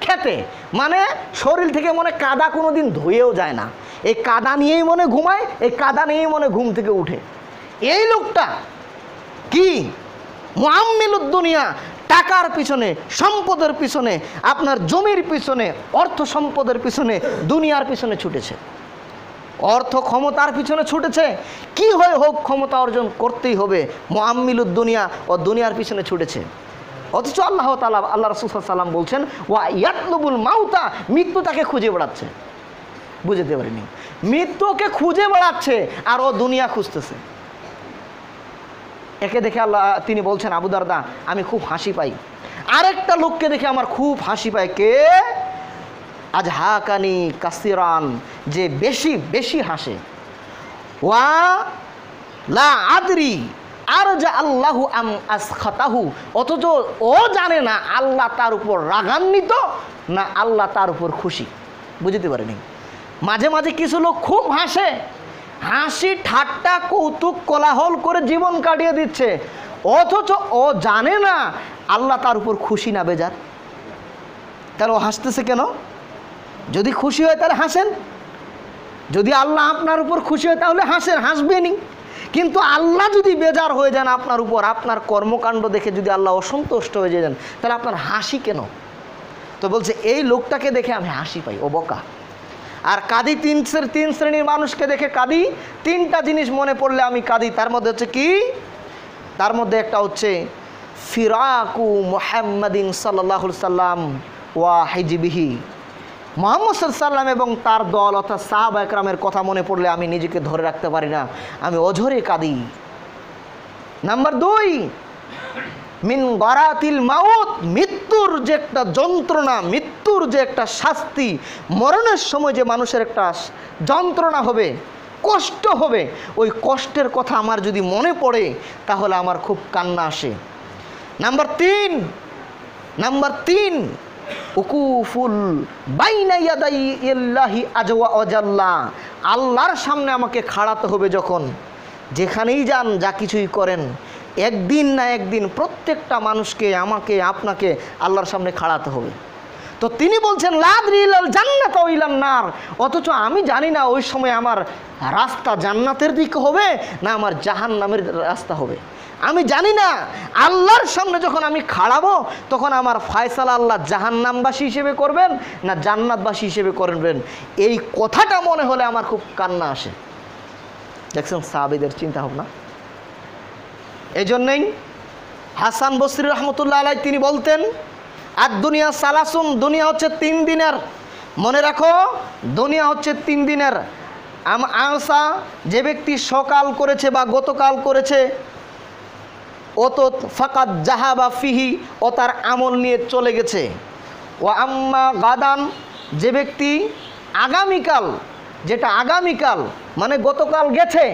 খেতে, মানে শরীর থেকে মনে কাদা কোনোদিন ধুয়েও যায় না, এই কাদা নিয়েই মনে ঘুমায়, এই কাদা নিয়েই মনে ঘুম থেকে উঠে। এই লোকটা কি? মুআম্মিলুদ দুনিয়া, টাকার পিছনে, সম্পদের পিছনে, আপনার জমির পিছনে, অর্থ সম্পদের পিছনে, দুনিয়ার পিছনে ছুটেছে, অর্থ ক্ষমতার পিছনে ছুটেছে। কি হয়ে হোক ক্ষমতা অর্জন করতেই হবে, মুআম্মিলুদ দুনিয়া ও দুনিয়ার পিছনে ছুটেছে। অথচ আল্লাহ তাআলা, আল্লাহ রাসূল সাল্লাল্লাহু আলাইহি ওয়াসাল্লাম বলছেন, ওয়া ইয়াতলুবুল মাউতা, মৃত্যু তাকে খুঁজে বেড়াচ্ছে। বুঝতে পারিনি? মৃত্যুকে খুঁজে বেড়াচ্ছে আর ও দুনিয়া খুঁজতেছে। একে দেখে আল্লাহ, তিনি বলছেন আবু দারদা, আমি খুব হাসি পাই। আরেকটা লোককে দেখে আমার খুব হাসি পায়। কে? আজহাকানি কাসিরান, যে বেশি হাসে। ওয়া লা আদরি আরজা আল্লাহু আম আসখাতাহু, অথচ ও জানে না আল্লাহ তার উপর রাগান্বিত না আল্লাহ তার উপর খুশি। বুঝতে পারেনি? মাঝে মাঝে কিছু লোক খুব হাসে, হাসি ঠাট্টা কৌতুক কোলাহল করে জীবন কাটিয়ে দিচ্ছে, অথচ ও জানে না আল্লাহ তার উপর খুশি না বেজার। তাহলে ও হাসতেছে কেন? যদি খুশি হয় তাহলে হাসেন, যদি আল্লাহ আপনার উপর খুশি হয় তাহলে হাসেন, হাসবেনই। কিন্তু আল্লাহ যদি বেজার হয়ে যান আপনার উপর, আপনার কর্মকাণ্ড দেখে যদি আল্লাহ অসন্তুষ্ট হয়ে যান, তাহলে আপনার হাসি কেন? তো বলছে এই লোকটাকে দেখে আমি হাসি পাই, ও বোকা। আর কাঁদি তিন শ্রেণীর মানুষকে দেখে কাঁদি, তিনটা জিনিস মনে পড়লে আমি কাঁদি। তার মধ্যে হচ্ছে কি? তার মধ্যে একটা হচ্ছে ফিরাকু মুহাম্মাদিন সাল্লাল্লাহু আলাইহি সাল্লাম ওয়া হিজবিহি, মুহাম্মদ সাল্লাল্লাহু আলাইহি সাল্লাম এবং তার দল অর্থাৎ সাহাবা একরামের কথা মনে পড়লে আমি নিজেকে ধরে রাখতে পারি না, আমি অঝরে কাঁদি। নাম্বার 2, মিন গরাতিল মাউত, মৃত্যুর যে একটা যন্ত্রণা, মৃত্যুর যে একটা শাস্তি, মরণের সময় যে মানুষের একটা যন্ত্রণা হবে, কষ্ট হবে, ওই কষ্টের কথা আমার যদি মনে পড়ে তাহলে আমার খুব কান্না আসে। নাম্বার 3, উকুফুল বাইনা ইয়াদাইল্লাহি আজওয়া ওয়াজাল্লা, আল্লাহর সামনে আমাকে খাড়াতে হবে যখন, যেখানেই যান, যা কিছুই করেন, একদিন না একদিন প্রত্যেকটা মানুষকে, আমাকে, আপনাকে আল্লাহর সামনে খাড়াতে হবে। তো তিনি বলছেন লা আদরি ইলাল জান্নাত ওয়া ইলান নার, অথচ আমি জানি না ওই সময় আমার রাস্তা জান্নাতের দিকে হবে না আমার জাহান্নামের রাস্তা হবে, আমি জানি না। আল্লাহর সামনে যখন আমি খাড়াবো তখন আমার ফয়সালা আল্লাহ জাহান্নামবাসী হিসেবে করবেন না জান্নাতবাসী হিসেবে করবেন, এই কথাটা মনে হলে আমার খুব কান্না আসে। দেখছেন সাহাবীদের চিন্তা ভাবনা। এই জন্যই হাসান বসরি রহমতুল্লাহ আলাই তিনি বলতেন আর দুনিয়া সালাসুন, দুনিয়া হচ্ছে 3 দিনের, মনে রাখো দুনিয়া হচ্ছে 3 দিনের। আমসা, যে ব্যক্তি সকাল করেছে বা গতকাল করেছে, ও তো ফাকাত জাহাবা ফিহি, ও তার আমল নিয়ে চলে গেছে। ও আম্মা গাদান, যে ব্যক্তি আগামীকাল, যেটা আগামীকাল মানে গতকাল গেছে,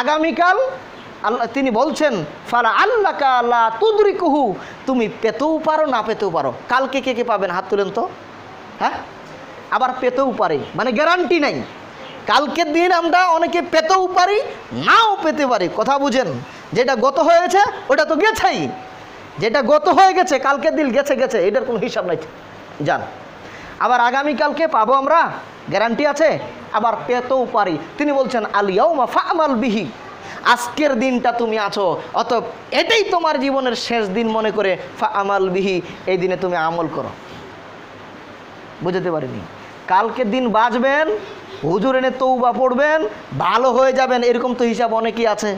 আগামীকাল আল্লাহ তিনি বলছেন ফালা আল্লাকা লা তুদরিকুহু, তুমি পেতেও পারো না পেতেও পারো। কালকে কে কে পাবেন হাত তুলেন তো? হ্যাঁ, আবার পেতেও পারে, মানে গ্যারান্টি নাই। কালকের দিন আমরা অনেকে পেতেও পারি, নাও পেতে পারি, কথা বুঝেন। যেটা গত হয়ে গেছে ওটা তো গেছেই, যেটা গত হয়ে গেছে কালকের দিন গেছে গেছে, এটার কোনো হিসাব নাই, জান। আবার আগামীকালকে পাবো আমরা, গ্যারান্টি আছে, আবার পেতেও পারি। তিনি বলছেন আল ইয়াউমা ফা'মাল বিহি, আজকের দিনটা তুমি আছো, অতএব এটাই তোমার জীবনের শেষ দিন মনে করে ফা'মাল বিহি, এই দিনে তুমি আমল করো। বুঝতে পারিনি? কালকের দিন বাঁচবেন, হুজুর এনে তৌবা পড়বেন, ভালো হয়ে যাবেন, এরকম তো হিসাব অনেকই আছে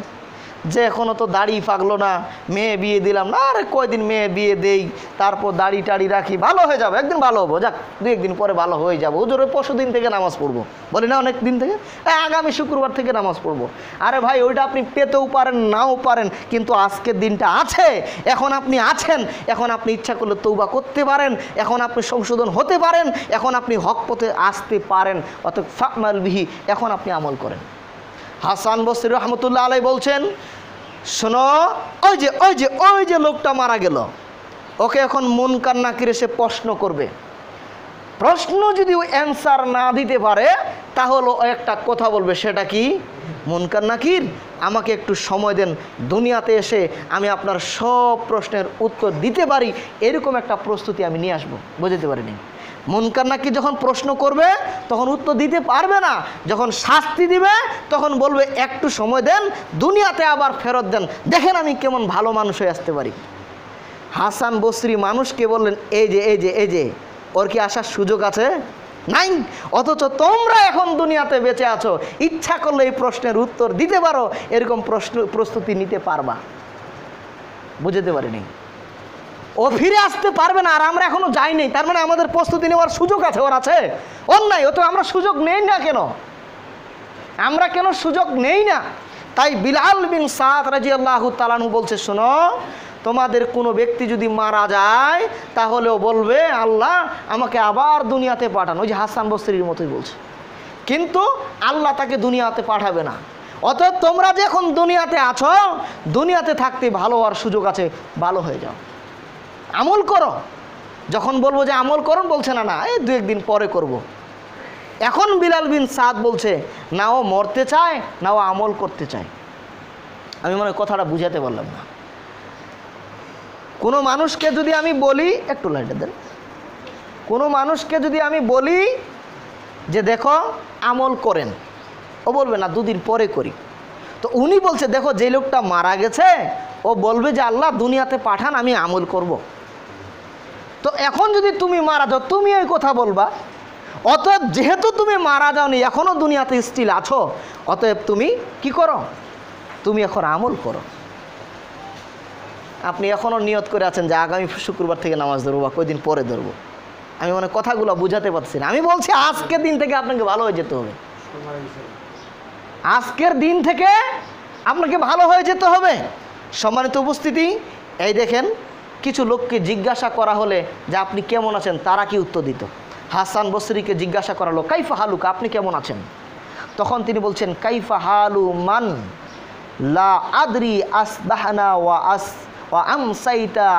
যে এখনও তো দাড়ি পাকলো না, মেয়ে বিয়ে দিলাম না, আরে কয়দিন মেয়ে বিয়ে দেই, তারপর দাড়ি টাড়ি রাখি, ভালো হয়ে যাবো, একদিন ভালো হবো, যাক 2-1 দিন পরে ভালো হয়ে যাবো, হুজুরের পরশু দিন থেকে নামাজ পড়বো, বলি না অনেক দিন থেকে, আগামী শুক্রবার থেকে নামাজ পড়বো। আরে ভাই ওইটা আপনি পেতেও পারেন নাও পারেন, কিন্তু আজকের দিনটা আছে, এখন আপনি আছেন, এখন আপনি ইচ্ছা করলে তৌবা করতে পারেন, এখন আপনি সংশোধন হতে পারেন, এখন আপনি হক পথে আসতে পারেন, অতএব ফা'মাল বিহি, এখন আপনি আমল করেন। হাসান বসরি রহমতুল্লাহ আলাই বলছেন শোনো, ওই যে লোকটা মারা গেল, ওকে এখন মুনকার নাকির এসে প্রশ্ন করবে। প্রশ্ন যদি ও অ্যান্সার না দিতে পারে তাহলে ও একটা কথা বলবে, সেটা কি? মুনকার নাকির আমাকে একটু সময় দেন, দুনিয়াতে এসে আমি আপনার সব প্রশ্নের উত্তর দিতে পারি, এরকম একটা প্রস্তুতি আমি নিয়ে আসবো। বুঝতে পারিনি? মুনকার নাকির যখন প্রশ্ন করবে তখন উত্তর দিতে পারবে না, যখন শাস্তি দিবে তখন বলবে একটু সময় দেন, দুনিয়াতে আবার ফেরত দেন, দেখেন আমি কেমন ভালো মানুষ হয়ে আসতে পারি। হাসান বসরি মানুষকে বললেন এই যে ওর কি আসার সুযোগ আছে? নাই। অথচ তোমরা এখন দুনিয়াতে বেঁচে আছো, ইচ্ছা করলে এই প্রশ্নের উত্তর দিতে পারো, এরকম প্রস্তুতি নিতে পারবা। বুঝতে পারিনি? ও ফিরে আসতে পারবে না, আর আমরা এখনো যাইনি, তার মানে আমাদের প্রস্তুতি নেওয়ার সুযোগ আছে, ওর আছে? ওর নাই, ও তো আমরা সুযোগ নেই না কেন? আমরা কেন সুযোগ নেই না? তাই বিলাল বিন সাদ রাদিয়াল্লাহু তাআলা আনহু বলছে শোনো, তোমাদের কোনো ব্যক্তি যদি মারা যায় তাহলেও বলবে আল্লাহ আমাকে আবার দুনিয়াতে পাঠান, ওই যে হাসান বসরির মতোই বলছে, কিন্তু আল্লাহ তাকে দুনিয়াতে পাঠাবে না। অতএব তোমরা যে এখন দুনিয়াতে আছো, দুনিয়াতে থাকতে ভালো হওয়ার সুযোগ আছে, ভালো হয়ে যাও, আমল করো। যখন বলবো যে আমল করুন, বলছে না এই 2-1 দিন পরে করব। এখন বিলাল বিন সাদ বলছে না ও মরতে চায় না ও আমল করতে চায়। আমি মনে কথাটা বুঝাতে পারলাম না। কোনো মানুষকে যদি আমি বলি, একটু লাইটে দেন, কোনো মানুষকে যদি আমি বলি যে দেখো আমল করেন, ও বলবে না 2 দিন পরে করি। তো উনি বলছে দেখো যে লোকটা মারা গেছে ও বলবে যে আল্লাহ দুনিয়াতে পাঠান, আমি আমল করব। তো এখন যদি তুমি মারা যাও তুমি এই কথা বলবা। অতএব যেহেতু তুমি মারা যাওনি, এখনও দুনিয়াতে স্টিল আছো, অতএব তুমি কি করো, তুমি এখন আমল করো। আপনি এখনও নিয়ত করে আছেন যে আগামী শুক্রবার থেকে নামাজ ধরবো বা কয়দিন পরে ধরবো। আমি মানে কথাগুলো বুঝাতে পারছি না। আমি বলছি আজকের দিন থেকে আপনাকে ভালো হয়ে যেতে হবে, আজকের দিন থেকে আপনাকে ভালো হয়ে যেতে হবে। সম্মানিত উপস্থিতি, এই দেখেন কিছু লোককে জিজ্ঞাসা করা হলে যে আপনি কেমন আছেন, তারা কি উত্তর দিত? হাসান বসরিকে জিজ্ঞাসা করা হলো কাইফা হালুকা, আপনি কেমন আছেন? তখন তিনি বলছেন কাইফা হালু মান লা আদরি আসবাহনা ওয়া আমসাইতা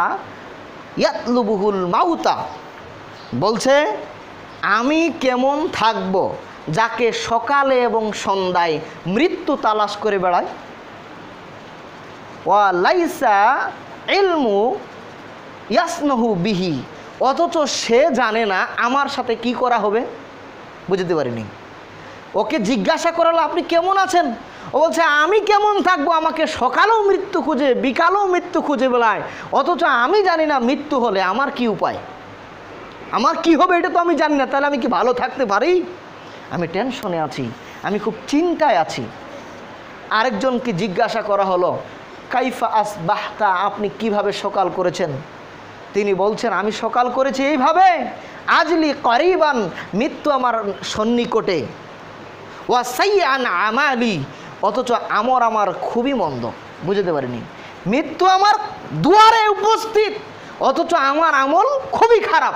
ইয়াতলুবুহুল মাউতা। বলছে আমি কেমন থাকব যাকে সকালে এবং সন্ধ্যায় মৃত্যু তালাশ করে বেড়ায়। ওয়া লাইসা ইলমু ইয়াসনহু বিহি, অথচ সে জানে না আমার সাথে কি করা হবে। বুঝতে পারিনি। ওকে জিজ্ঞাসা করালো আপনি কেমন আছেন, ও বলছে আমি কেমন থাকবো, আমাকে সকালেও মৃত্যু খুঁজে বিকালেও মৃত্যু খুঁজে বেড়ায়, অথচ আমি জানি না মৃত্যু হলে আমার কি উপায়, আমার কি হবে এটা তো আমি জানি না। তাহলে আমি কি ভালো থাকতে পারি? আমি টেনশনে আছি, আমি খুব চিন্তায় আছি। আরেকজনকে জিজ্ঞাসা করা হলো কাইফা আসবাহতা, আপনি কিভাবে সকাল করেছেন? তিনি বলছেন আমি সকাল করেছি এইভাবে, আজলি করিবান, মৃত্যু আমার সন্নিকটে, ওয়া সাইয়ান আমালি, অথচ আমার খুবই মন্দ। বুঝতে পারিনি। মৃত্যু আমার দুয়ারে উপস্থিত, অথচ আমার আমল খুবই খারাপ।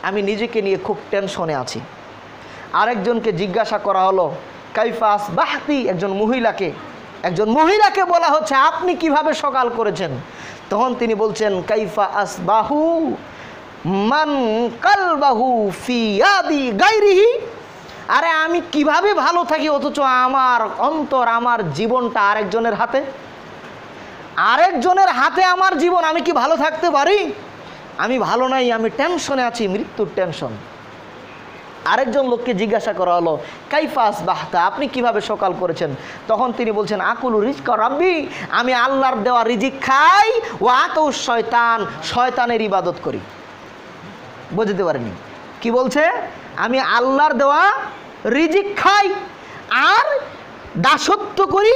আমি নিজেকে নিয়ে খুব টেনশনে আছি। আরেকজনকে জিজ্ঞাসা করা হলো কাইফা আসবাহতি, একজন মহিলাকে বলা হচ্ছে আপনি কিভাবে সকাল করেছেন? তখন তিনি বলছেন কাইফা আসবাহু মান কালবাহু ফি ইয়াদি গায়রিহি, আরে আমি কিভাবে ভালো থাকি অথচ আমার অন্তর, আমার জীবনটা আরেকজনের হাতে আমার জীবন, আমি কি ভালো থাকতে পারি? আমি ভালো নাই, আমি টেনশনে আছি, মৃত্যুর টেনশন। আরেকজন লোককে জিজ্ঞাসা করা হলো কাইফা আসবাহতা, আপনি কিভাবে সকাল করেছেন? তখন তিনি বলছেন আকুলু রিজকা রাব্বি, আমি আল্লাহর দেওয়া রিজিক খাই, ও আতৌ শয়তানের ইবাদত করি। বুঝতে পারেনি কি বলছে? আমি আল্লাহর দেওয়া রিজিক খাই আর দাসত্ব করি,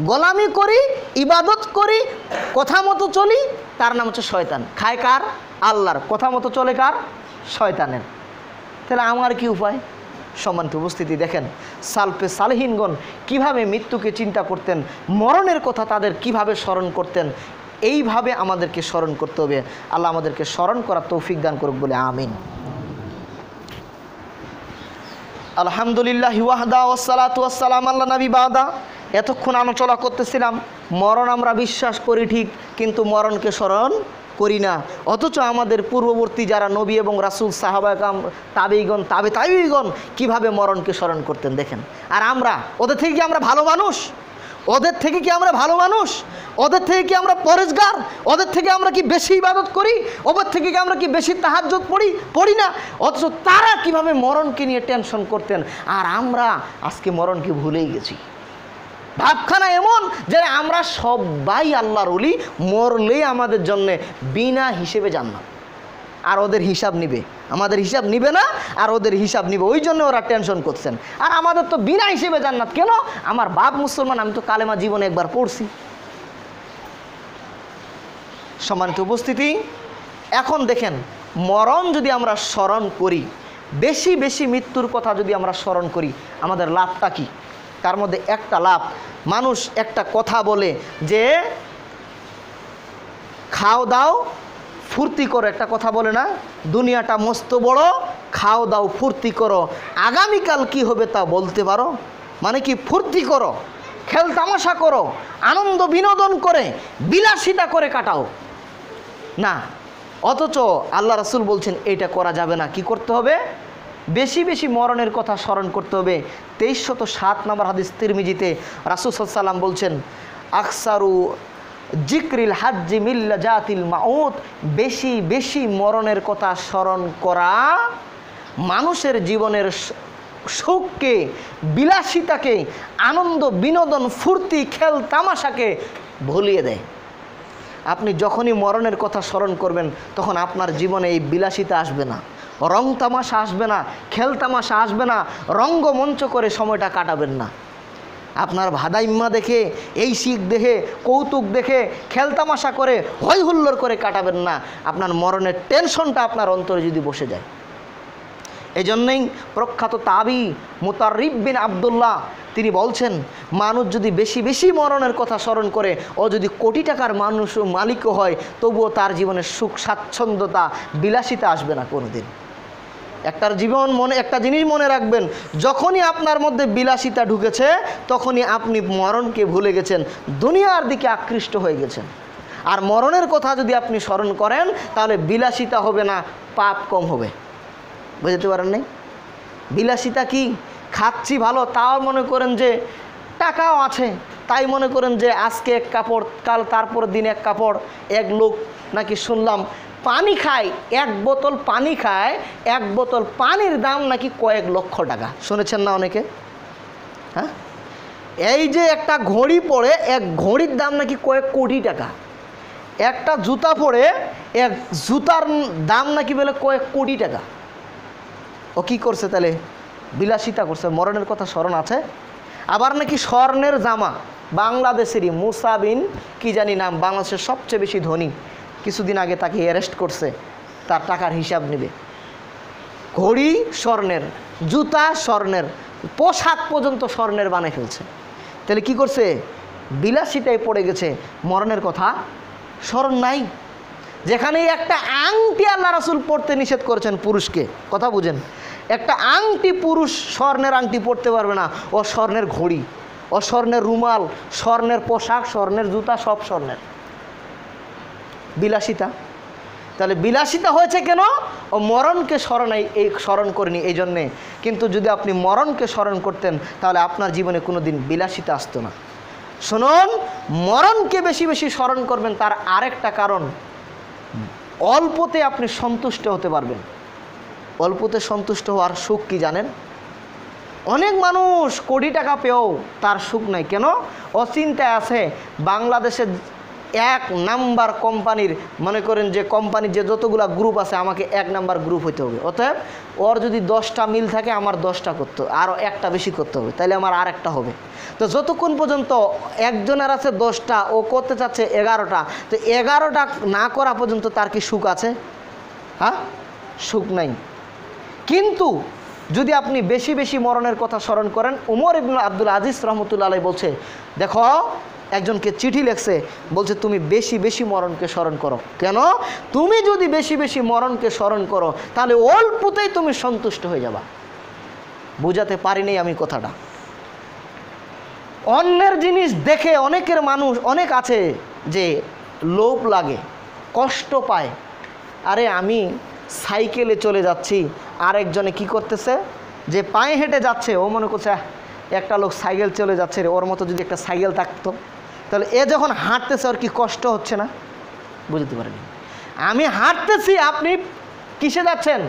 গোলামি করি, ইবাদত করি, কথা মতো চলি, তার নাম হচ্ছে শয়তান। খায় কার? আল্লাহর। কথা মতো চলে কার? শয়তানের। তাহলে আমার কি উপায়? সম্মানিত উপস্থিতি, দেখেন সালফে সালেহিনগণ কিভাবে মৃত্যুকে চিন্তা করতেন, মরণের কথা তাদের কিভাবে স্মরণ করতেন। এইভাবে আমাদেরকে স্মরণ করতে হবে। আল্লাহ আমাদেরকে স্মরণ করার তৌফিক দান করুক বলে আমিন। আলহামদুলিল্লাহ ওয়াহদা ওয়াসসালাতু ওয়াসসালামু আলা নবী বাদা। এতক্ষণ আলোচনা করতেছিলাম মরণ আমরা বিশ্বাস করি ঠিক, কিন্তু মরণকে স্মরণ করি না। অথচ আমাদের পূর্ববর্তী যারা নবী এবং রাসূল, সাহাবা কাম, তাবেঈগণ, তাবেঈগণ কিভাবে মরণকে স্মরণ করতেন দেখেন। আর আমরা ওদের থেকে কি আমরা ভালো মানুষ? ওদের থেকে কি আমরা ভালো মানুষ? ওদের থেকে কি আমরা পরেজগার? ওদের থেকে আমরা কি বেশি ইবাদত করি? ওদের থেকে কি আমরা কি বেশি তাহাজ্জুদ পড়ি না? অথচ তারা কিভাবে মরণকে নিয়ে টেনশন করতেন, আর আমরা আজকে মরণকে ভুলেই গেছি। ভাবখানা এমন যে আমরা সবাই আল্লাহর ওলি, মরলেই আমাদের জন্যে বিনা হিসেবে জান্নাত। আর ওদের হিসাব নিবে, আমাদের হিসাব নিবে না, আর ওদের হিসাব নিবে, ওই জন্য ওরা টেনশন করছেন। আর আমাদের তো বিনা হিসেবে জান্নাত। কেন? আমার বাপ মুসলমান, আমি তো কালেমা জীবনে একবার পড়ছি। সম্মানিত উপস্থিতি, এখন দেখেন মরণ যদি আমরা স্মরণ করি, বেশি বেশি মৃত্যুর কথা যদি আমরা স্মরণ করি, আমাদের লাভটা কি? তার মধ্যে একটা লাভ, মানুষ একটা কথা বলে যে খাও দাও ফুর্তি করো, একটা কথা বলে না, দুনিয়াটা মস্ত বড়, খাও দাও ফুর্তি করো, আগামীকাল কি হবে তা বলতে পারো। মানে কি? ফুর্তি করো, খেল তামাশা করো, আনন্দ বিনোদন করে, বিলাসিতা করে কাটাও না। অথচ আল্লাহ রাসূল বলছেন এটা করা যাবে না। কি করতে হবে? বেশি বেশি মরণের কথা স্মরণ করতে হবে। 2307 নম্বর হাদিস তিরমিজিতে রাসূল সাল্লাল্লাহু আলাইহি ওয়াসাল্লাম বলছেন আকসারু জিক্রিল হাজ্জি মিল্লা জাতিল মাউত, বেশি বেশি মরণের কথা স্মরণ করা মানুষের জীবনের সুখকে, বিলাসিতাকে, আনন্দ, বিনোদন, ফুর্তি, খেল তামাশাকে ভুলিয়ে দেয়। আপনি যখনই মরণের কথা স্মরণ করবেন তখন আপনার জীবনে এই বিলাসিতা আসবে না, রং তামাশা আসবে না, খেল তামাশা আসবে না, রঙ্গমঞ্চ করে সময়টা কাটাবেন না। আপনার ভাদাইম্মা দেখে, এই শিখ দেখে, কৌতুক দেখে, খেলতামাশা করে, হই হুল্লোড় করে কাটাবেন না। আপনার মরণের টেনশনটা আপনার অন্তরে যদি বসে যায়। এই জন্যই প্রখ্যাত তাবি মুতাররিব বিন আবদুল্লাহ তিনি বলছেন, মানুষ যদি বেশি বেশি মরণের কথা স্মরণ করে, ও যদি কোটি টাকার মানুষ মালিকও হয়, তবুও তার জীবনে সুখ, স্বাচ্ছন্দ্যতা, বিলাসিতা আসবে না কোনোদিন। একটা জিনিস মনে রাখবেন, যখনই আপনার মধ্যে বিলাসিতা ঢুকেছে তখনই আপনি মরণকে ভুলে গেছেন, দুনিয়ার দিকে আকৃষ্ট হয়ে গেছেন। আর মরণের কথা যদি আপনি স্মরণ করেন তাহলে বিলাসিতা হবে না, পাপ কম হবে। বুঝতে পারেন নাই? বিলাসিতা কি? খাচ্ছি ভালো, তাও মনে করেন যে টাকাও আছে, তাই মনে করেন যে আজকে এক কাপড়, কাল তারপর দিন এক কাপড়। এক লোক নাকি শুনলাম পানি খায়, এক বোতল পানি খায়, এক বোতল পানির দাম নাকি কয়েক লক্ষ টাকা। শুনেছেন না অনেকে? হ্যাঁ, এই যে একটা ঘড়ি পরে, এক ঘড়ির দাম নাকি কয়েক কোটি টাকা। একটা জুতা পরে, এক জুতার দাম নাকি বলে কয়েক কোটি টাকা। ও কি করছে তাহলে? বিলাসিতা করছে। মরণের কথা স্মরণ আছে? আবার নাকি স্বর্ণের জামা, বাংলাদেশেরই মুসা বিন কি জানি নাম, বাংলাদেশের সবচেয়ে বেশি ধনী, কিছুদিন আগে তাকে অ্যারেস্ট করছে, তার টাকার হিসাব নেবে। ঘড়ি স্বর্ণের, জুতা স্বর্ণের, পোশাক পর্যন্ত স্বর্ণের বানিয়ে ফেলছে। তাহলে কি করছে? বিলাসিতায় পড়ে গেছে, মরণের কথা স্মরণ নাই। যেখানে একটা আংটি আল্লাহ রাসূল পড়তে নিষেধ করেছেন পুরুষকে, কথা বুঝেন, একটা আংটি পুরুষ স্বর্ণের আংটি পড়তে পারবে না, ও স্বর্ণের ঘড়ি, ও স্বর্ণের রুমাল, স্বর্ণের পোশাক, স্বর্ণের জুতা, সব স্বর্ণের। বিলাসিতা। তাহলে বিলাসিতা হয়েছে কেন? ও মরণকে স্মরণ করেনি এই জন্যে। কিন্তু যদি আপনি মরণকে স্মরণ করতেন তাহলে আপনার জীবনে কোনো দিন বিলাসিতা আসতো না। শুনুন, মরণকে বেশি বেশি স্মরণ করবেন, তার আরেকটা কারণ, অল্পতে আপনি সন্তুষ্ট হতে পারবেন। অল্পতে সন্তুষ্ট হওয়ার সুখ কি জানেন? অনেক মানুষ কোটি টাকা পেয়েও তার সুখ নাই। কেন? অচিন্তায় আছে বাংলাদেশের এক নাম্বার কোম্পানির, মনে করেন যে কোম্পানির যে যতগুলা গ্রুপ আছে, আমাকে এক নাম্বার গ্রুপ হইতে হবে। অতএব ওর যদি 10টা মিল থাকে, আমার 10টা করতে, আরও একটা বেশি করতে হবে, তাইলে আমার আর একটা হবে। তো যতক্ষণ পর্যন্ত একজনের আছে 10টা, ও করতে চাচ্ছে 11টা, তো 11টা না করা পর্যন্ত তার কি সুখ আছে? হ্যাঁ, সুখ নাই। কিন্তু যদি আপনি বেশি বেশি মরণের কথা স্মরণ করেন, উমর ইবনে আব্দুল আজিজ রহমতুল্লাহ আলাইহি বলছে, দেখো একজনকে চিঠি লিখছে, বলছে তুমি বেশি বেশি মরণকে স্মরণ করো। কেন? তুমি যদি বেশি বেশি মরণকে স্মরণ করো তাহলে অল্পতেই তুমি সন্তুষ্ট হয়ে যাবা। বুঝাতে পারিনি আমি কথাটা। অন্যের জিনিস দেখে অনেকের মানুষ, অনেক আছে যে লোভ লাগে, কষ্ট পায়। আরে আমি সাইকেলে চলে যাচ্ছি, আরেকজনে কি করতেছে, যে পায়ে হেঁটে যাচ্ছে, ও মনে করছে একটা লোক সাইকেল চলে যাচ্ছে রে, ওর মতো যদি একটা সাইকেল থাকতো, তাহলে এ যখন হাঁটতেছে ওর কি কষ্ট হচ্ছে না? বুঝতে পারেনি। আমি হাঁটতেছি, আপনি কিসে যাচ্ছেন?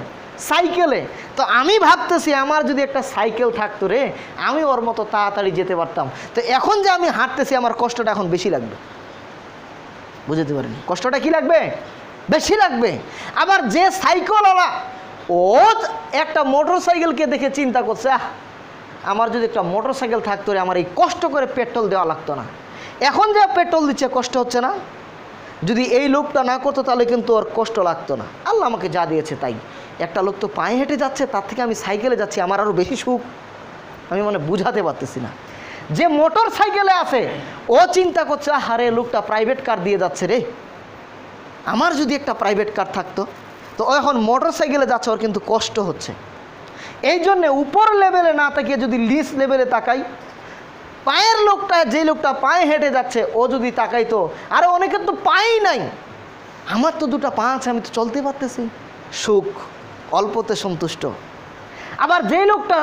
সাইকেলে। তো আমি ভাবতেছি আমার যদি একটা সাইকেল থাকতো রে, আমি ওর মতো তাড়াতাড়ি যেতে পারতাম। তো এখন যে আমি হাঁটতেছি, আমার কষ্টটা এখন বেশি লাগবে। বুঝতে পারেনি? কষ্টটা কি লাগবে? বেশি লাগবে। আবার যে সাইকেলওয়ালা, ও একটা মোটর সাইকেলকে দেখে চিন্তা করছে, আমার যদি একটা মোটর সাইকেল থাকতো রে, আমার এই কষ্ট করে পেট্রোল দেওয়া লাগতো না। এখন যা পেট্রোল দিচ্ছে কষ্ট হচ্ছে না। যদি এই লোকটা না করতো তাহলে কিন্তু ওর কষ্ট লাগতো না। আল্লাহ আমাকে যা দিয়েছে তাই। একটা লোক তো পায়ে হেঁটে যাচ্ছে, তার থেকে আমি সাইকেলে যাচ্ছি, আমার আরও বেশি সুখ। আমি বুঝাতে পারতেছি না। যে মোটর সাইকেলে আছে ও চিন্তা করছে, আরে লোকটা প্রাইভেট কার দিয়ে যাচ্ছে রে, আমার যদি একটা প্রাইভেট কার থাকতো। তো ও এখন মোটর সাইকেলে যাচ্ছে, ওর কিন্তু কষ্ট হচ্ছে। এই জন্যে উপর লেভেলে না তাকিয়ে যদি নিচ লেভেলে তাকাই, পায়ের লোকটা, যে লোকটা পায়ে হেঁটে যাচ্ছে, ও যদি তাকাইতো, আরে অনেকের তো পায়েই নাই, আমার তো 2টা পা আছে, আমি তো চলতে পারতেছি, সুখ, অল্পতে সন্তুষ্ট। আবার যে লোকটা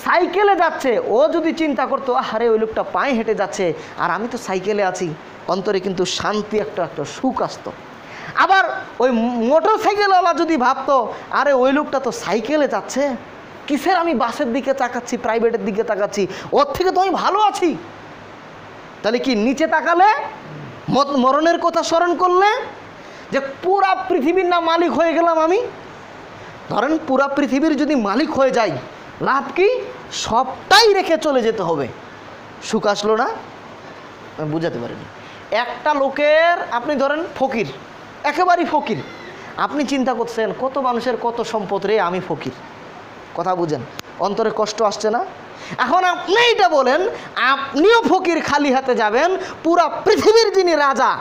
সাইকেলে যাচ্ছে, ও যদি চিন্তা করতো আরে ওই লোকটা পায়ে হেঁটে যাচ্ছে আর আমি তো সাইকেলে আছি, অন্তরে কিন্তু শান্তি একটা সুখ আসতো। আবার ওই মোটর সাইকেলওয়ালা যদি ভাবতো আরে ওই লোকটা তো সাইকেলে যাচ্ছে, কিসের আমি বাসের দিকে তাকাচ্ছি, প্রাইভেটের দিকে তাকাচ্ছি, ওর থেকে তো আমি ভালো আছি। তাহলে কি নিচে তাকালে, মরণের কথা স্মরণ করলে যে পুরা পৃথিবীর না মালিক হয়ে গেলাম আমি। ধরেন পুরা পৃথিবীর যদি মালিক হয়ে যাই, লাভ কি? সবটাই রেখে চলে যেতে হবে। সুখ আসলো না? আমি বুঝাতে পারিনি। একটা লোকের, আপনি ধরেন ফকির, একেবারেই ফকির, আপনি চিন্তা করছেন কত মানুষের কত সম্পদ রে, আমি ফকির। কথা বুঝেন, অন্তরে কষ্ট আসছে না? এখন আপনি এটা বলেন, আপনিও ফকির, খালি হাতে যাবেন, পুরা পৃথিবীর যিনি রাজা,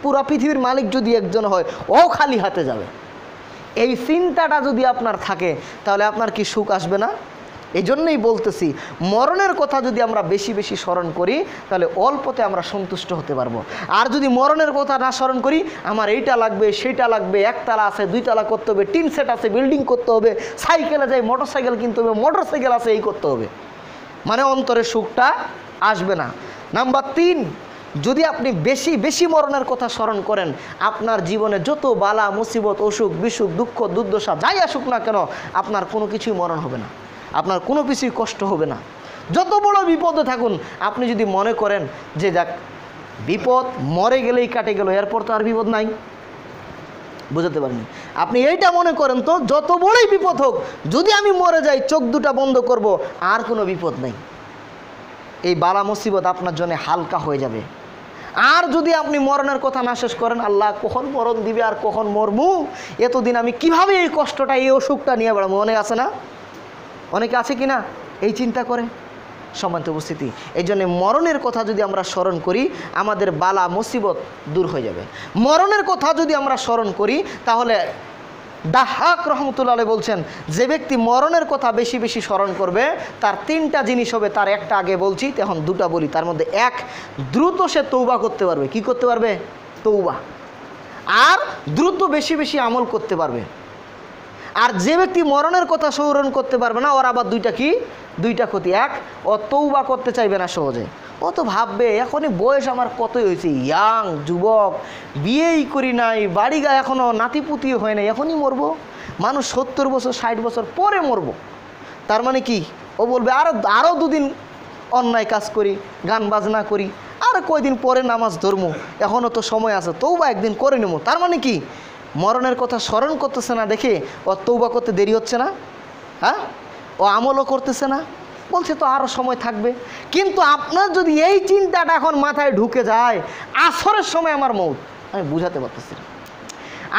পুরা পৃথিবীর মালিক যদি একজন হয়, ও খালি হাতে যাবে। এই চিন্তাটা যদি আপনার থাকে তাহলে আপনার কি সুখ আসবে না? এই জন্যই বলতেছি, মরণের কথা যদি আমরা বেশি বেশি স্মরণ করি তাহলে অল্পতে আমরা সন্তুষ্ট হতে পারবো। আর যদি মরণের কথা না স্মরণ করি, আমার এইটা লাগবে সেইটা লাগবে, একতলা আছে দুইতলা করতে হবে, টিন সেট আছে বিল্ডিং করতে হবে, সাইকেলে যাই মোটর সাইকেল কিনতে হবে, মোটর সাইকেল আছে এই করতে হবে, মানে অন্তরের সুখটা আসবে না। নাম্বার 3, যদি আপনি বেশি বেশি মরণের কথা স্মরণ করেন, আপনার জীবনে যত বালা মুসিবত, অসুখ বিসুখ, দুঃখ দুর্দশা যাই আসুক না কেন, আপনার কোনো কিছুই মরণ হবে না, আপনার কোনো কিছুই কষ্ট হবে না। যত বড় বিপদে থাকুন, আপনি যদি মনে করেন যে যাক বিপদ মরে গেলেই কাটে গেল, এরপর তো আর বিপদ নাই, বুঝতে পারেনি, আপনি এইটা মনে করেন তো যত বড়ই বিপদ হোক, যদি আমি মরে যাই চোখ দুটা বন্ধ করব, আর কোনো বিপদ নেই, এই বালা মুসিবত আপনার জন্য হালকা হয়ে যাবে। আর যদি আপনি মরণের কথা না শেষ করেন, আল্লাহ কখন মরণ দিবে আর কখন মরবো, এতদিন আমি কিভাবে এই কষ্টটা এই অসুখটা নিয়ে বেড়াবো, মনে আছে না? অনেকে আছে কি না এই চিন্তা করে? সম্মানিত উপস্থিতি, এই জন্য মরণের কথা যদি আমরা স্মরণ করি, আমাদের বালা মুসিবত দূর হয়ে যাবে। মরণের কথা যদি আমরা স্মরণ করি তাহলে দাহাক রহমতুল্লাহ আলাইহি বলছেন, যে ব্যক্তি মরণের কথা বেশি বেশি স্মরণ করবে তার 3টা জিনিস হবে। তার একটা আগে বলছি, এখন 2টা বলি। তার মধ্যে 1, দ্রুত সে তৌবা করতে পারবে। কি করতে পারবে? তৌবা। আর দ্রুত বেশি বেশি আমল করতে পারবে। আর যে ব্যক্তি মরণের কথা স্মরণ করতে পারবে না, ওর আবার 2টা কি? 2টা ক্ষতি। 1, ও তৌবা করতে চাইবে না সহজে। ও তো ভাববে এখনই বয়স আমার কতই হয়েছে, ইয়াং যুবক, বিয়েই করি নাই, বাড়ি গা এখনও নাতিপুতি হয় নাই, এখনই মরবো। মানুষ 70 বছর 60 বছর পরে মরবো। তার মানে কি? ও বলবে আরও 2 দিন অন্যায় কাজ করি, গান বাজনা করি, আর কয়দিন পরে নামাজ ধরবো, এখনও তো সময় আছে, তৌবা একদিন করে নেবো। তার মানে কি? মরণের কথা স্মরণ করতেছে না দেখে ও তৌবা করতে দেরি হচ্ছে না, হ্যাঁ? ও আমলও করতেছে না, বলছে তো আরও সময় থাকবে। কিন্তু আপনার যদি এই চিন্তাটা এখন মাথায় ঢুকে যায়, আসরের সময় আমার মৌত, আমি বুঝাতে পারতেছি না।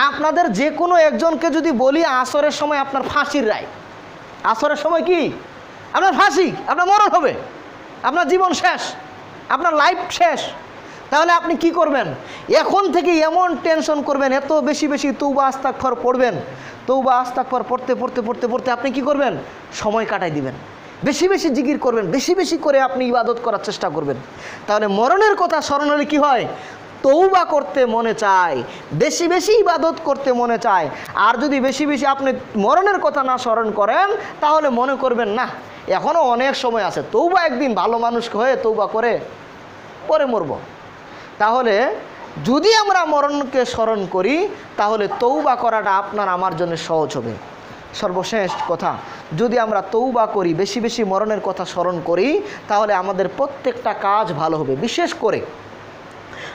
আপনাদের যে কোনো একজনকে যদি বলি আসরের সময় আপনার ফাঁসির রায়, আসরের সময় কি আপনার ফাঁসি, আপনার মরণ হবে, আপনার জীবন শেষ, আপনার লাইফ শেষ, তাহলে আপনি কি করবেন? এখন থেকে এমন টেনশন করবেন, এত বেশি বেশি তৌবা আস্তাগফার পড়বেন, তৌবা আস্তাগফার পড়তে পড়তে পড়তে পড়তে আপনি কি করবেন? সময় কাটাই দিবেন। বেশি বেশি জিকির করবেন, বেশি বেশি করে আপনি ইবাদত করার চেষ্টা করবেন। তাহলে মরণের কথা স্মরণ হলে কী হয়? তৌবা করতে মনে চায়, বেশি বেশি ইবাদত করতে মনে চায়। আর যদি বেশি বেশি আপনি মরণের কথা না স্মরণ করেন, তাহলে মনে করবেন না এখনও অনেক সময় আছে, তৌবা একদিন ভালো মানুষ হয়ে তৌবা করে পরে মরব। তাহলে যদি আমরা মরণকে স্মরণ করি তাহলে তৌবা করাটা আপনার আমার জন্য সহজ হবে। সর্বশেষ কথা, যদি আমরা তৌবা করি, বেশি বেশি মরণের কথা স্মরণ করি, তাহলে আমাদের প্রত্যেকটা কাজ ভালো হবে। বিশেষ করে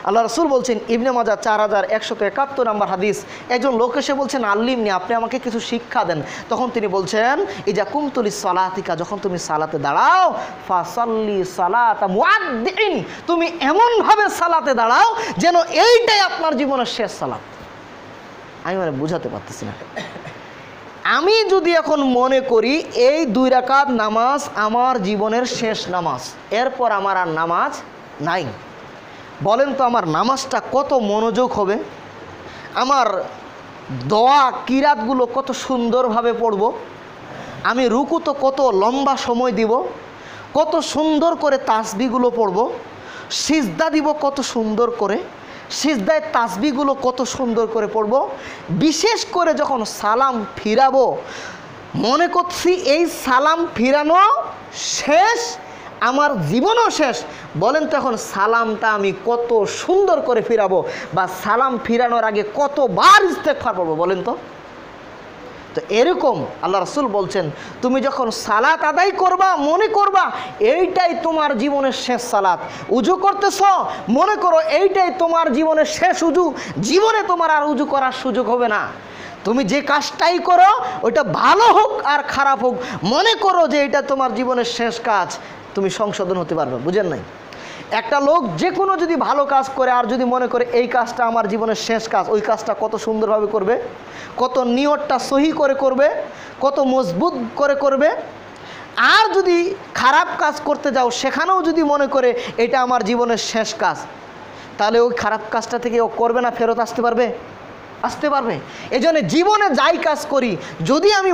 আল্লাহ রাসূল বলছেন, ইবনে মাজাহ 4171 নম্বর হাদিস, একজন লোক এসে বলছেন আল্লিমনি, আপনি আমাকে কিছু শিক্ষা দেন। তখন তিনি বলছেন, ইজা কুমতুলি সালাতিকা, যখন তুমি সালাতে দাঁড়াও, ফাসাল্লি সালাতা মুআদ্দিন, তুমি এমনভাবে সালাতে দাঁড়াও যেন এইটাই আপনার জীবনের শেষ সালাত। আমি মানে বুঝাতে পারতেছি না। আমি যদি এখন মনে করি এই 2 রাকাত নামাজ আমার জীবনের শেষ নামাজ, এরপর আমার আর নামাজ নাই, বলেন তো আমার নামাজটা কত মনোযোগ হবে, আমার দোয়া কিরাতগুলো কত সুন্দরভাবে পড়ব, আমি রুকু তো কত লম্বা সময় দিব, কত সুন্দর করে তাসবিহগুলো পড়ব, সিজদা দিব কত সুন্দর করে, সিজদায় তাসবিহগুলো কত সুন্দর করে পড়ব, বিশেষ করে যখন সালাম ফিরাবো মনে করছি এই সালাম ফিরানো শেষ, আমার জীবনও শেষ। বলেন তো এখন সালামটা আমি কত সুন্দর করে ফিরাবো, বা সালাম ফিরানোর আগে কতবার ইস্তেগফার পড়বো বলেন তো। তো এরকম আল্লাহ রাসূল বলছেন, তুমি যখন সালাত আদায় করবা মনে করবা এইটাই তোমার জীবনের শেষ সালাত। উজু করতেছ মনে করো এইটাই তোমার জীবনের শেষ উজু, জীবনে তোমার আর উজু করার সুযোগ হবে না। তুমি যে কাজটাই করো ওইটা ভালো হোক আর খারাপ হোক, মনে করো যে এটা তোমার জীবনের শেষ কাজ, তুমি সংশোধন হতে পারবে। বুঝেন নাই? একটা লোক যে কোনো যদি ভালো কাজ করে আর যদি মনে করে এই কাজটা আমার জীবনের শেষ কাজ, ওই কাজটা কত সুন্দরভাবে করবে, কত নিয়তটা সহি করে করবে, কত মজবুত করে করবে। আর যদি খারাপ কাজ করতে যাও সেখানেও যদি মনে করে এটা আমার জীবনের শেষ কাজ, তাহলে ওই খারাপ কাজটা থেকে ও করবে না, ফেরত আসতে পারবে? আসতে পারবে। এই জন্য জীবনে যাই কাজ করি যদি আমি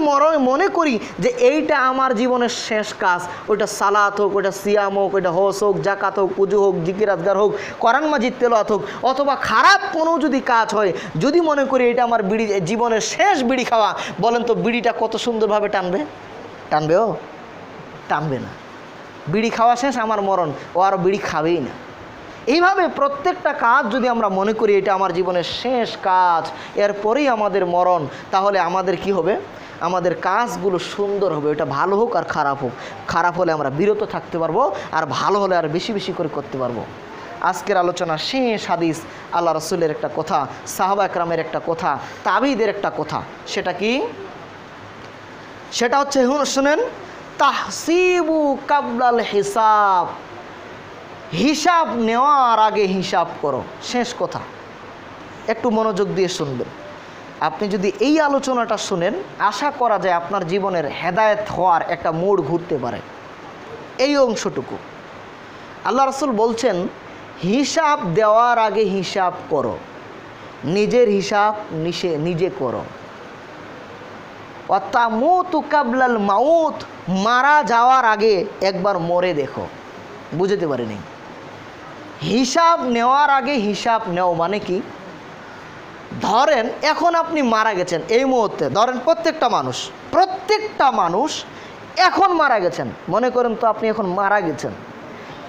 মনে করি যে এইটা আমার জীবনের শেষ কাজ, ওইটা সালাত হোক, ওইটা সিয়াম হোক, ওইটা হজ হোক, জাকাত হোক, পুজো হোক, জিকির আজগার হোক, কোরআন মাজিদ তেলাওয়াত হোক, অথবা খারাপ কোনো যদি কাজ হয়, যদি মনে করি এটা আমার বিড়ি জীবনের শেষ বিড়ি খাওয়া, বলেন তো বিড়িটা কত সুন্দরভাবে টানবে? টানবে? ও টানবে না। বিড়ি খাওয়া শেষ, আমার মরণ, ও আর বিড়ি খাবেই না। এইভাবে প্রত্যেকটা কাজ যদি আমরা মনে করি এটা আমার জীবনের শেষ কাজ, এরপরেই আমাদের মরণ, তাহলে আমাদের কি হবে? আমাদের কাজগুলো সুন্দর হবে। ওটা ভালো হোক আর খারাপ হোক। খারাপ হলে আমরা বিরত থাকতে পারবো, আর ভালো হলে আর বেশি বেশি করে করতে পারবো। আজকের আলোচনা শেষ হাদিস, আল্লাহ রাসূলের একটা কথা, সাহাবা একরামের একটা কথা, তাবিদের একটা কথা। সেটা কি? সেটা হচ্ছে, শুনেন, তাহসিবু কাবলাল হিসাব, হিসাব নেওয়ার আগে হিসাব করো। শেষ কথা, একটু মনোযোগ দিয়ে শুনবেন। আপনি যদি এই আলোচনাটা শুনেন, আশা করা যায় আপনার জীবনের হেদায়েত হওয়ার একটা মোড় ঘুরতে পারে। এই অংশটুকু আল্লাহ রাসূল বলছেন, হিসাব দেওয়ার আগে হিসাব করো, নিজের হিসাব নিজে করো। ওয়াতামুতু কাবলাল মাউত, মারা যাওয়ার আগে একবার মরে দেখো। বুঝতে পারিনি? হিসাব নেওয়ার আগে হিসাব নেও মানে কি? ধরেন এখন আপনি মারা গেছেন, এই মুহূর্তে ধরেন প্রত্যেকটা মানুষ এখন মারা গেছেন। মনে করেন তো আপনি এখন মারা গেছেন,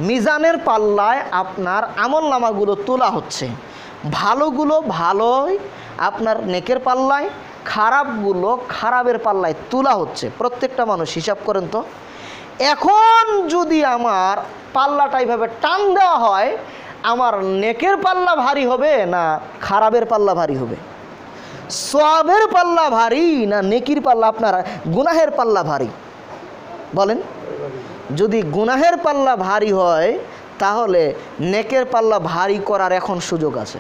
মিজানের পাল্লায় আপনার আমলনামাগুলো তোলা হচ্ছে। ভালোগুলো ভালোই আপনার নেকের পাল্লায়, খারাপগুলো খারাপের পাল্লায় তোলা হচ্ছে। প্রত্যেকটা মানুষ হিসাব করেন তো, এখন যদি আমার পাল্লাটা এইভাবে টান দেওয়া হয়, আমার নেকের পাল্লা ভারী হবে না খারাপের পাল্লা ভারী হবে? সওয়াবের পাল্লা ভারী না নেকির পাল্লা, আপনার গুনাহের পাল্লা ভারী? বলেন। যদি গুনাহের পাল্লা ভারী হয় তাহলে নেকের পাল্লা ভারী করার এখন সুযোগ আছে।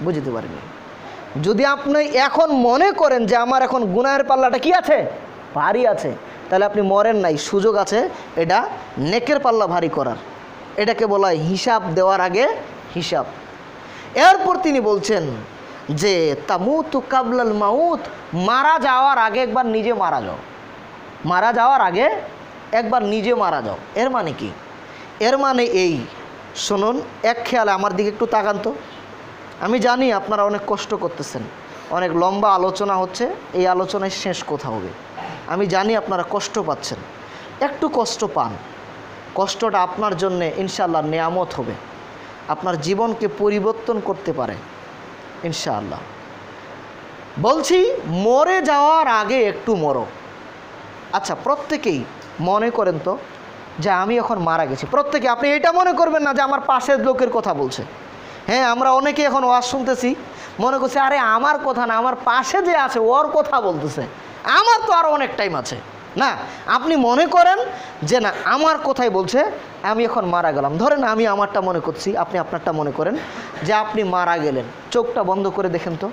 বুঝতে পারিনি? যদি আপনি এখন মনে করেন যে আমার এখন গুনাহের পাল্লাটা কি আছে? ভারী আছে, তাহলে আপনি মরেন নাই, সুযোগ আছে এটা নেকের পাল্লা ভারী করার। এটাকে বলা হয় হিসাব দেওয়ার আগে হিসাব। এরপর তিনি বলছেন যে তামুতু কাবলাল মাউত, মারা যাওয়ার আগে একবার নিজে মারা যাও। মারা যাওয়ার আগে একবার নিজে মারা যাও। এর মানে কি? এর মানে এই, শুনুন, এক খেয়ালে আমার দিকে একটু তাকান তো। আমি জানি আপনারা অনেক কষ্ট করতেছেন, অনেক লম্বা আলোচনা হচ্ছে, এই আলোচনায় শেষ কথা হবে। আমি জানি আপনারা কষ্ট পাচ্ছেন, একটু কষ্ট পান। কষ্টটা আপনার জন্যে ইনশাআল্লাহ নেয়ামত হবে, আপনার জীবনকে পরিবর্তন করতে পারে ইনশাআল্লাহ। বলছি মরে যাওয়ার আগে একটু মরো। আচ্ছা, প্রত্যেকেই মনে করেন তো যে আমি এখন মারা গেছি। প্রত্যেকে আপনি এটা মনে করবেন না যে আমার পাশের লোকের কথা বলছে। হ্যাঁ, আমরা অনেকে এখন ওয়াজ শুনতেছি, মনে করছি আরে আমার কথা না, আমার পাশে যে আছে ওর কথা বলতেছে, আমার তো আরও অনেক টাইম আছে। না, আপনি মনে করেন যে না আমার কথাই বলছে, আমি এখন মারা গেলাম। ধরেন আমি আমারটা মনে করছি, আপনি আপনারটা মনে করেন যে আপনি মারা গেলেন। চোখটা বন্ধ করে দেখেন তো,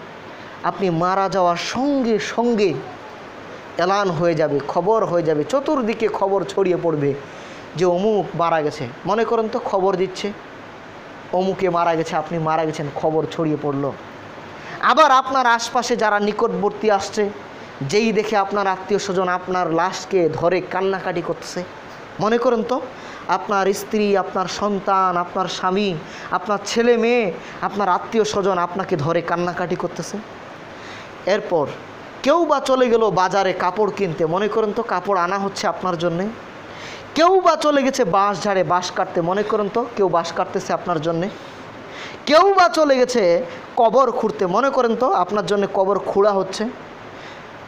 আপনি মারা যাওয়ার সঙ্গে সঙ্গে এলান হয়ে যাবে, খবর হয়ে যাবে, চতুর্দিকে খবর ছড়িয়ে পড়বে যে অমুক মারা গেছে। মনে করেন তো খবর দিচ্ছে অমুকে মারা গেছে, আপনি মারা গেছেন, খবর ছড়িয়ে পড়লো। আবার আপনার আশপাশে যারা নিকটবর্তী আসছে, যেই দেখে আপনার আত্মীয় স্বজন আপনার লাশকে ধরে কান্নাকাটি করতেছে। মনে করেন তো আপনার স্ত্রী, আপনার সন্তান, আপনার স্বামী, আপনার ছেলে মেয়ে, আপনার আত্মীয় স্বজন আপনাকে ধরে কান্নাকাটি করতেছে। এরপর কেউ বা চলে গেল বাজারে কাপড় কিনতে, মনে করেন তো কাপড় আনা হচ্ছে আপনার জন্যে। কেউ বা চলে গেছে বাঁশ ঝাড়ে বাঁশ কাটতে, মনে করেন তো কেউ বাঁশ কাটতেছে আপনার জন্যে। কেউ বা চলে গেছে কবর খুঁড়তে, মনে করেন তো আপনার জন্য কবর খুঁড়া হচ্ছে।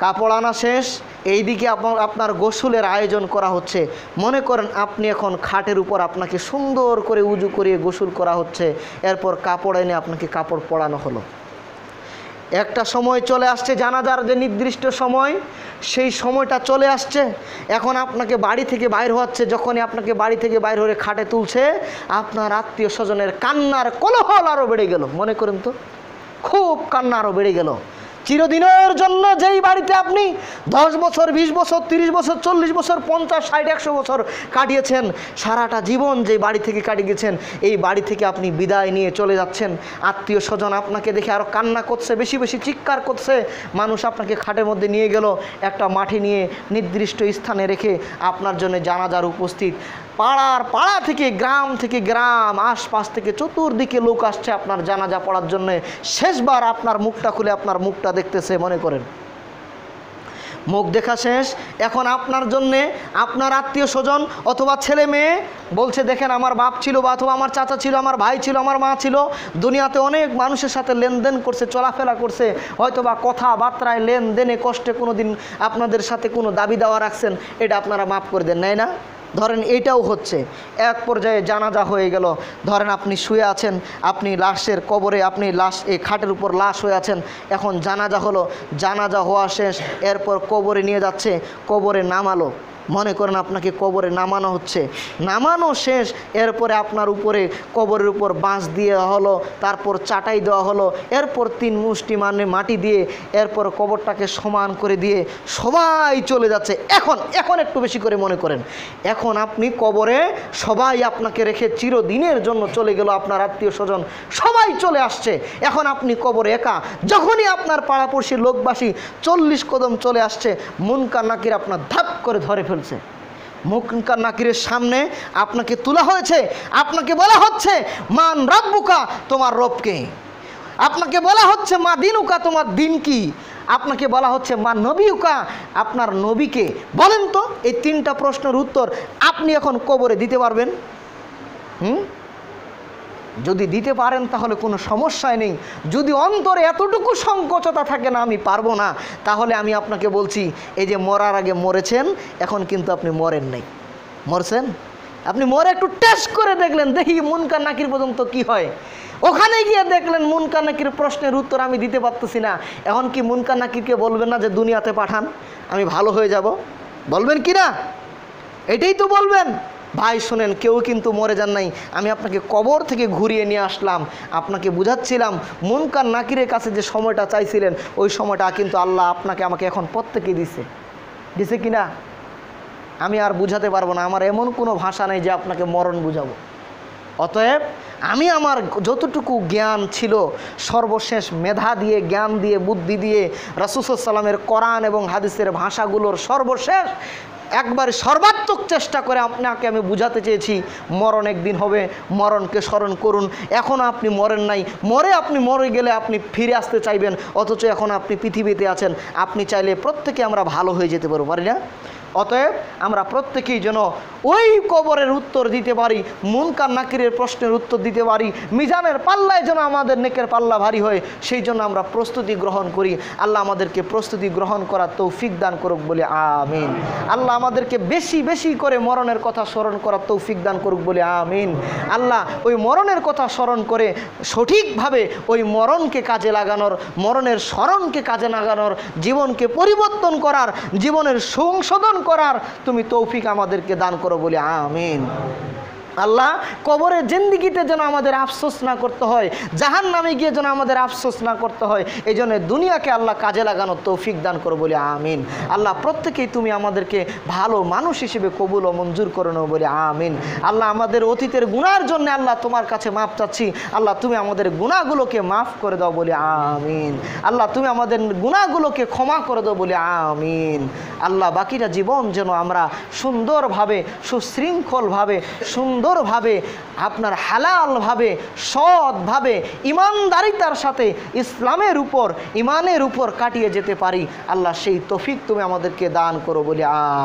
কাপড় আনা শেষ, এইদিকে আপনার গোসলের আয়োজন করা হচ্ছে। মনে করেন আপনি এখন খাটের উপর আপনাকে সুন্দর করে উজু করিয়ে গোসল করা হচ্ছে, এরপর কাপড় এনে আপনাকে কাপড় পরানো হলো। একটা সময় চলে আসছে জানাজার যে নির্দিষ্ট সময়, সেই সময়টা চলে আসছে। এখন আপনাকে বাড়ি থেকে বাইর হচ্ছে, যখনই আপনাকে বাড়ি থেকে বাইর হয়ে খাটে তুলছে, আপনার আত্মীয় স্বজনের কান্নার কোলাহল আরও বেড়ে গেল। মনে করেন তো খুব কান্না আরও বেড়ে গেল। চিরদিনের জন্য যেই বাড়িতে আপনি 10 বছর 20 বছর 30 বছর 40 বছর 50 60 100 বছর কাটিয়েছেন, সারাটা জীবন যে বাড়ি থেকে কাটিয়ে গেছেন, এই বাড়ি থেকে আপনি বিদায় নিয়ে চলে যাচ্ছেন। আত্মীয় স্বজন আপনাকে দেখে আরও কান্না করছে, বেশি বেশি চিৎকার করছে। মানুষ আপনাকে খাটের মধ্যে নিয়ে গেল, একটা মাঠে নিয়ে নির্দিষ্ট স্থানে রেখে আপনার জন্য জানাজার উপস্থিত। পাড়া থেকে গ্রাম আশপাশ থেকে চতুর্দিকে লোক আসছে আপনার জানাজা পড়ার জন্য। শেষবার আপনার মুখটা খুলে আপনার মুখটা দেখতেছে। মনে করেন মুখ দেখা শেষ, এখন আপনার জন্যে আপনার আত্মীয় স্বজন অথবা ছেলে মেয়ে বলছে, দেখেন আমার বাপ ছিল বা অথবা আমার চাচা ছিল, আমার ভাই ছিল, আমার মা ছিল, দুনিয়াতে অনেক মানুষের সাথে লেনদেন করছে, চলাফেরা করছে, হয়তোবা কথাবার্তায় লেনদেনে কষ্টে কোনো দিন আপনাদের সাথে কোনো দাবি দেওয়া রাখছেন, এটা আপনারা মাফ করে দেন, নাই না? ধরেন এইটাও হচ্ছে। এক পর্যায়ে জানাজা হয়ে গেল। ধরেন আপনি শুয়ে আছেন, আপনি লাশের কবরে, আপনি লাশ এই খাটের উপর লাশ হয়ে আছেন। এখন জানাজা হলো, জানাজা হওয়া শেষ, এরপর কবরে নিয়ে যাচ্ছে, কবরে নামালো। মনে করেন আপনাকে কবরে নামানো হচ্ছে, নামানো শেষ, এরপরে আপনার উপরে কবরের উপর বাঁশ দিয়ে হলো, তারপর চাটাই দেওয়া হলো, এরপর 3 মুষ্টি মাটি দিয়ে এরপর কবরটাকে সমান করে দিয়ে সবাই চলে যাচ্ছে। এখন একটু বেশি করে মনে করেন, এখন আপনি কবরে সবাই আপনাকে রেখে চিরদিনের জন্য চলে গেল, আপনার আত্মীয় স্বজন সবাই চলে আসছে। এখন আপনি কবরে একা। যখনই আপনার পাড়াপড়শি লোকবাসী 40 কদম চলে আসছে, মুনকার নাকির আপনার ধাপ করে ধরে ফেলছে। মুনকার নাকিরের সামনে আপনাকে তোলা হয়েছে, আপনাকে বলা হচ্ছে মান রাব্বুকা, তোমার রবকে। আপনাকে বলা হচ্ছে মা দিনুকা, তোমার দিন কি। আপনাকে বলা হচ্ছে মা নবীউকা, আপনার নবীকে। বলেন তো এই 3টা প্রশ্নের উত্তর আপনি এখন কবরে দিতে পারবেন? যদি দিতে পারেন তাহলে কোনো সমস্যাই নেই। যদি অন্তরে এতটুকু সংকোচতা থাকে না আমি পারবো না, তাহলে আমি আপনাকে বলছি, এই যে মরার আগে মরেছেন, এখন কিন্তু আপনি মরেন নাই। মরছেন, আপনি মরে একটু টেস্ট করে দেখলেন, দেখি মুনকার নাকির পর্যন্ত কি হয়। ওখানে গিয়ে দেখলেন মুনকার নাকির প্রশ্নের উত্তর আমি দিতে পারতেছি না। এখন কি মুনকার নাকিরকে বলবেন না যে দুনিয়াতে পাঠান, আমি ভালো হয়ে যাব? বলবেন কি না? এটাই তো বলবেন। ভাই শোনেন, কেউ কিন্তু মরে যান নাই, আমি আপনাকে কবর থেকে ঘুরিয়ে নিয়ে আসলাম, আপনাকে বুঝাচ্ছিলাম মুনকার নাকিরের কাছে যে সময়টা চাইছিলেন, ওই সময়টা কিন্তু আল্লাহ আপনাকে আমাকে এখন প্রত্যেকে দিছে কি না? আমি আর বুঝাতে পারবো না, আমার এমন কোনো ভাষা নেই যে আপনাকে মরণ বুঝাবো। অতএব আমি আমার যতটুকু জ্ঞান ছিল সর্বশেষ মেধা দিয়ে, জ্ঞান দিয়ে, বুদ্ধি দিয়ে, রাসূল সাল্লাল্লাহু আলাইহি ওয়াসাল্লামের কোরআন এবং হাদিসের ভাষাগুলোর সর্বশেষ একবার সর্বাত্মক চেষ্টা করে আপনাকে আমি বুঝাতে চেয়েছি, মরণ একদিন হবে, মরণকে স্মরণ করুন। এখন আপনি মরেন নাই, আপনি মরে গেলে আপনি ফিরে আসতে চাইবেন, অথচ এখন আপনি পৃথিবীতে আছেন, আপনি চাইলে প্রত্যেকে আমরা ভালো হয়ে যেতে পারি না? অতএব আমরা প্রত্যেকেই যেন ওই কবরের উত্তর দিতে পারি, মুনকার নাকিরের প্রশ্নের উত্তর দিতে পারি, মিজানের পাল্লায় যেন আমাদের নেকের পাল্লা ভারী হয়, সেই জন্য আমরা প্রস্তুতি গ্রহণ করি। আল্লাহ আমাদেরকে প্রস্তুতি গ্রহণ করার তৌফিক দান করুক বলে আমিন। আল্লাহ আমাদেরকে বেশি বেশি করে মরণের কথা স্মরণ করার তৌফিক দান করুক বলে আমিন। আল্লাহ ওই মরণের কথা স্মরণ করে সঠিকভাবে ওই মরণকে কাজে লাগানোর, মরণের স্মরণকে কাজে লাগানোর, জীবনকে পরিবর্তন করার, জীবনের সংশোধন করার তুমি তৌফিক আমাদেরকে দান করো বলে আমিন। আল্লাহ কবরের জিন্দেগিতে যেন আমাদের আফসোস না করতে হয়, জাহান্নামে গিয়ে যেন আমাদের আফসোস না করতে হয়, এই জন্য দুনিয়াকে আল্লাহ কাজে লাগানোর তৌফিক দান করো বলে আমিন। আল্লাহ প্রত্যেকেই তুমি আমাদেরকে ভালো মানুষ হিসেবে কবুল ও মঞ্জুর করে নাও বলে আমিন। আল্লাহ আমাদের অতীতের গুনার জন্য আল্লাহ তোমার কাছে মাফ চাচ্ছি, আল্লাহ তুমি আমাদের গুনাহগুলোকে মাফ করে দাও বলে আমিন। আল্লাহ তুমি আমাদের গুনাহগুলোকে ক্ষমা করে দাও বলে আমিন। আল্লাহ বাকিটা জীবন যেন আমরা সুন্দরভাবে, সুশৃঙ্খলভাবে, সুন্দর সুন্দরভাবে আপনার হালালভাবে সৎভাবে ইমানদারিতার সাথে ইসলামের উপর ইমানের উপর কাটিয়ে যেতে পারি। আল্লাহ সেই তৌফিক তুমি আমাদেরকে দান করো বলে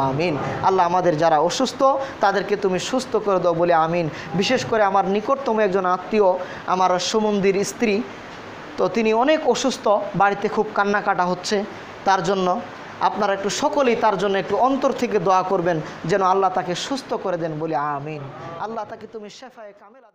আমিন। আল্লাহ আমাদের যারা অসুস্থ তাদেরকে তুমি সুস্থ করে দাও বলে আমিন। বিশেষ করে আমার নিকটতম একজন আত্মীয়, আমার সুমন্দির স্ত্রী, তো তিনি অনেক অসুস্থ, বাড়িতে খুব কান্নাকাটা হচ্ছে। তার জন্য আপনারা একটু সকলেই তার জন্য একটু অন্তর থেকে দোয়া করবেন যেন আল্লাহ তাকে সুস্থ করে দেন বলে আমিন। আল্লাহ তাকে তুমি শেফায়ে কামেলা